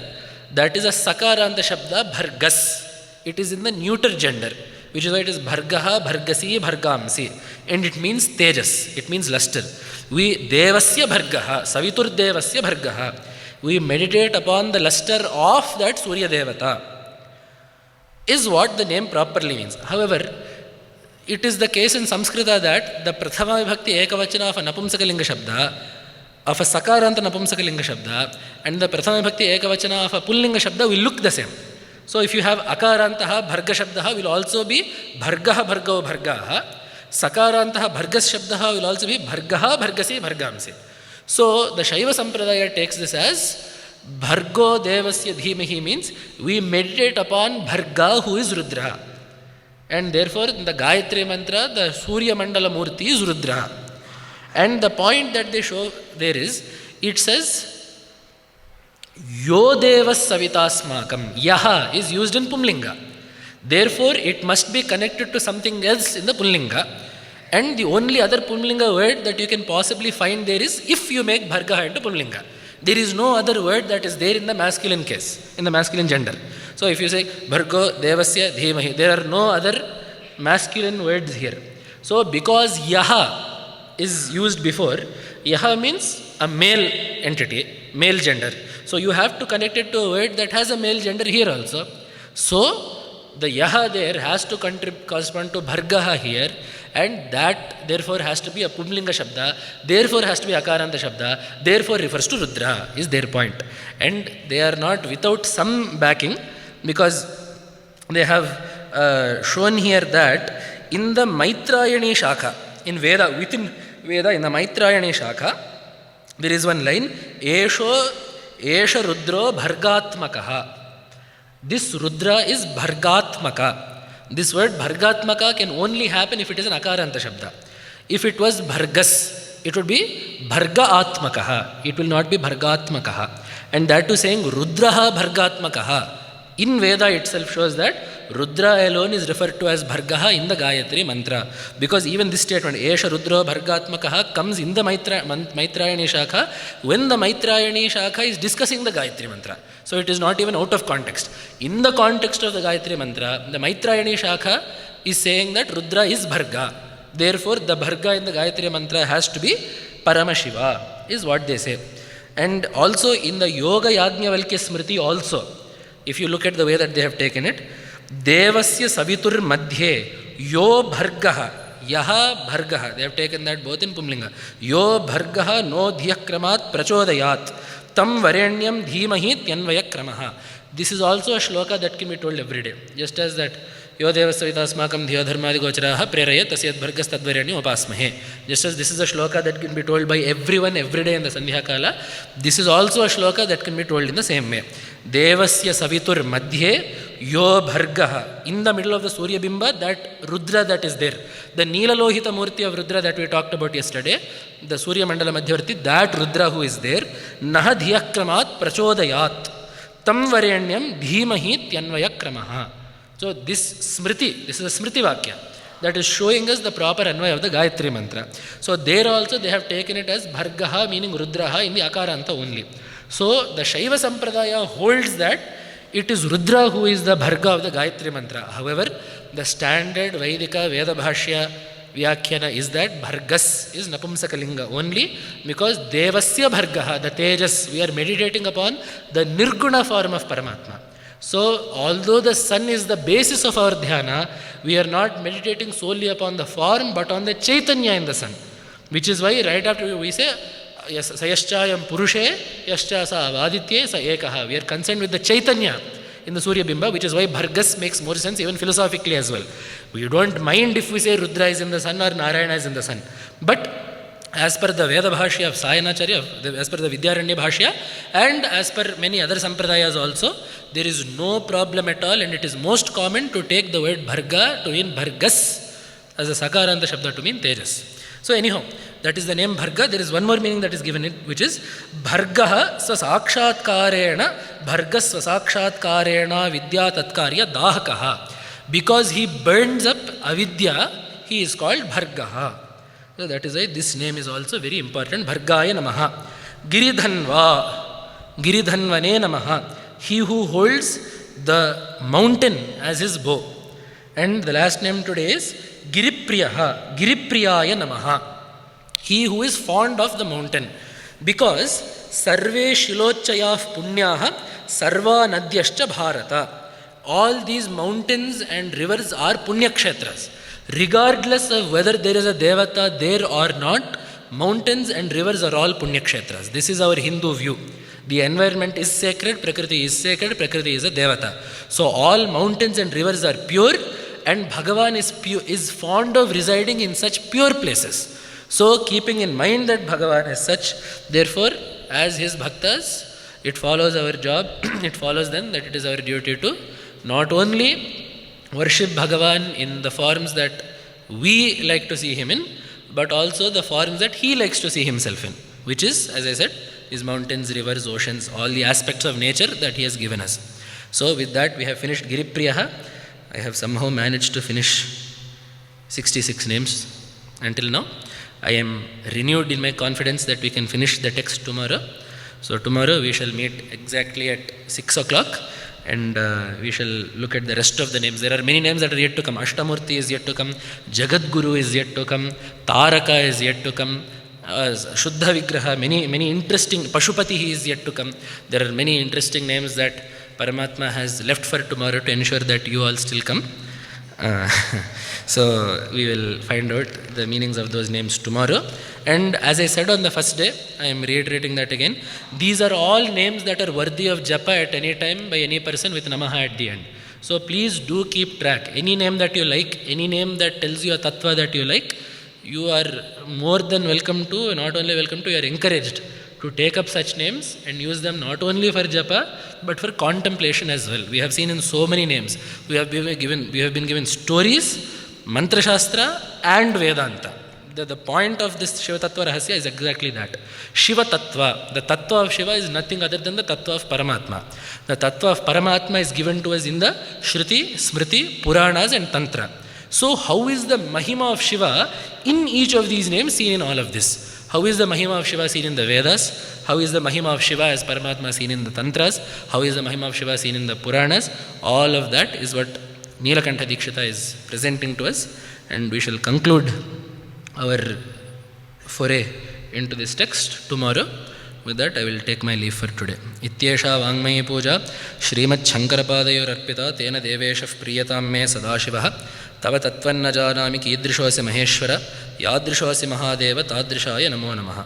that is a Sakaranta Shabda Bhargas. It is in the neuter gender, which is why it is Bhargaha, Bhargasi, Bhargamsi. And it means Tejas, it means luster. We Devasya Bhargaha, Savitur Devasya Bhargaha. We meditate upon the luster of that Surya Devata, is what the name properly means. However, it is the case in Samskrita that the Prathama Vibhakti Ekavachana of a Napumsakalinga Shabda, of a Sakaranta Napumsakalinga Shabda, and the Prathama Vibhakti Ekavachana of a Pullinga Shabda will look the same. So if you have Akarantaha Bharga Shabdaha will also be Bhargaha Bhargao Bhargaha. Sakarantaha Bhargas Shabdaha will also be Bhargaha Bhargasi Bhargamsi. So the Shaiva Sampradaya takes this as Bhargo Devasya Dhimahi means we meditate upon Bharga who is Rudra. And therefore in the Gayatri mantra the Surya Mandala Murti is Rudra. And the point that they show there is, it says Yo Devas Savitasmakam. Yaha is used in Pumlinga. Therefore it must be connected to something else in the Pullinga. And the only other Pumlinga word that you can possibly find there is if you make Bhargaha into Pumlinga. There is no other word that is there in the masculine case, in the masculine gender. So if you say Bhargo Devasya Dhimahi, there are no other masculine words here. So because Yaha is used before, Yaha means a male entity, male gender. So you have to connect it to a word that has a male gender here also. So the Yaha there has to correspond to Bhargaha here, and that therefore has to be a Pumlinga Shabda, therefore has to be Akaranta Shabda, therefore refers to Rudra, is their point. And they are not without some backing, because they have shown here that in the Maitrayani Shakha, in Veda, within Veda, in the Maitrayani Shakha, there is one line, Esha Rudro Bhargatmakaha. This Rudra is Bhargatmaka. This word Bhargatmaka can only happen if it is an Akaranta Shabda. If it was Bhargas, it would be Bharga Atmakaha. It will not be Bhargatmakaha. And that too saying Rudraha Bhargatmakaha. In Veda itself shows that Rudra alone is referred to as Bhargaha in the Gayatri mantra. Because even this statement, Esha Rudra Bhargatmakaha, comes in the Maitrayani Shakha when the Maitrayani Shakha is discussing the Gayatri mantra. So it is not even out of context. In the context of the Gayatri mantra, the Maitrayani Shakha is saying that Rudra is Bharga. Therefore, the Bharga in the Gayatri mantra has to be Paramashiva, is what they say. And also in the Yoga Yajnavalkya Smriti also, if you look at the way that they have taken it, Devasya Savitur Madhye Yo Bhargaha Yaha Bhargaha. They have taken that both in Pumlinga. Yo Bhargaha no Dhyakramat Prachodayat Tam Varenyam Dhimahi Tyanvaya Kramaha. This is also a shloka that can be told every day. Just as that Yo Devasvitasmakam Dhiyo Dharmadi Gocharaha Prerayat Tasyat Bhargas Tadvarenyam Upasmahe. Just as this is a shloka that can be told by everyone every day in the Sandhya Kala, this is also a shloka that can be told in the same way. Devasya Savitur Madhye Yo Bhargaha. In the middle of the Surya Bimba, that Rudra that is there. The Neela Lohita Murti of Rudra that we talked about yesterday, the Surya Mandala Madhyavarti, that Rudra who is there, Naha Dhyakramat Prachodayat Tam Varenyam Dhimahi Tyanvaya Kramaha. So this Smriti, this is a Smriti Vakya that is showing us the proper Anvaya of the Gayatri Mantra. So there also they have taken it as Bhargaha, meaning Rudraha in the Akaranta only. So the Shaiva Sampradaya holds that it is Rudra who is the Bharga of the Gayatri Mantra. However, the standard Vaidika Veda Bhashya Vyakhyana is that Bhargas is Napumsakalinga only, because Devasya Bhargaha, the Tejas, we are meditating upon the Nirguna form of Paramatma. So, although the sun is the basis of our dhyana, we are not meditating solely upon the form but on the Chaitanya in the sun. Which is why right after we say, Sayaschayam Purushe, Yaschasa Avaditye, Sa Ekaha. We are concerned with the Chaitanya in the Surya Bimba, which is why Bhargas makes more sense even philosophically as well. We don't mind if we say Rudra is in the sun or Narayana is in the sun. But as per the Veda Bhashya of Sayanacharya, as per the Vidyaranya Bhashya, and as per many other sampradayas also, there is no problem at all, and it is most common to take the word Bharga to mean Bhargas as a Sakaranta Shabda to mean Tejas. So anyhow, that is the name Bharga. There is one more meaning that is given it, which is Bhargaha sasakshatkarena Bhargas sasakshatkarena vidya tatkarya dahakaha. Because he burns up avidya, he is called Bhargaha. So that is why this name is also very important. Bhargaya namaha. Giridhanva. Giridhanvane namaha. He who holds the mountain as his bow. And the last name today is Giripriya. Giripriyaya namaha. He who is fond of the mountain. Because sarve shilochayah punyaha sarva nadyascha bharata. All these mountains and rivers are punya kshetras. Regardless of whether there is a devata there or not, mountains and rivers are all punya kshetras. This is our Hindu view. The environment is sacred, Prakriti is sacred, Prakriti is a devata. So all mountains and rivers are pure, and Bhagavan is fond of residing in such pure places. So keeping in mind that Bhagavan is such, therefore as his bhaktas, it follows our job, it follows then that it is our duty to not only worship Bhagavan in the forms that we like to see him in, but also the forms that he likes to see himself in, which is, as I said, is mountains, rivers, oceans, all the aspects of nature that he has given us. So with that we have finished Giripriyaha. I have somehow managed to finish 66 names until now. I am renewed in my confidence that we can finish the text tomorrow. So tomorrow we shall meet exactly at 6 o'clock, and we shall look at the rest of the names. There are many names that are yet to come. Ashtamurti is yet to come, Jagadguru is yet to come, Taraka is yet to come, Shuddha Vigraha, many interesting, Pashupati is yet to come. There are many interesting names that Paramatma has left for tomorrow to ensure that you all still come. So we will find out the meanings of those names tomorrow. And as I said on the first day, I am reiterating that again. These are all names that are worthy of japa at any time by any person with Namaha at the end. So please do keep track. Any name that you like, any name that tells you a tattva that you like, you are more than welcome to, not only welcome to, you are encouraged to take up such names and use them not only for japa but for contemplation as well. We have seen in so many names. We have been given stories, Mantra Shastra and Vedanta. The point of this Shiva Tattva Rahasya is exactly that. Shiva Tattva, the Tattva of Shiva is nothing other than the Tattva of Paramatma. The Tattva of Paramatma is given to us in the Shruti, Smriti, Puranas and Tantra. So how is the Mahima of Shiva in each of these names seen in all of this? How is the Mahima of Shiva seen in the Vedas? How is the Mahima of Shiva as Paramatma seen in the Tantras? How is the Mahima of Shiva seen in the Puranas? All of that is what Nilakantha Dikshita is presenting to us, and we shall conclude our foray into this text tomorrow. With that, I will take my leave for today. Ityesha Vangmayi Puja Srimad Shankarapadayur Arpita Tena Deveshah Priyatam Me Sadashivah Tava Tattvanna Janami Kidrishosya Maheshwara Yadrishosya Mahadeva Tadrishaya Namo Namaha.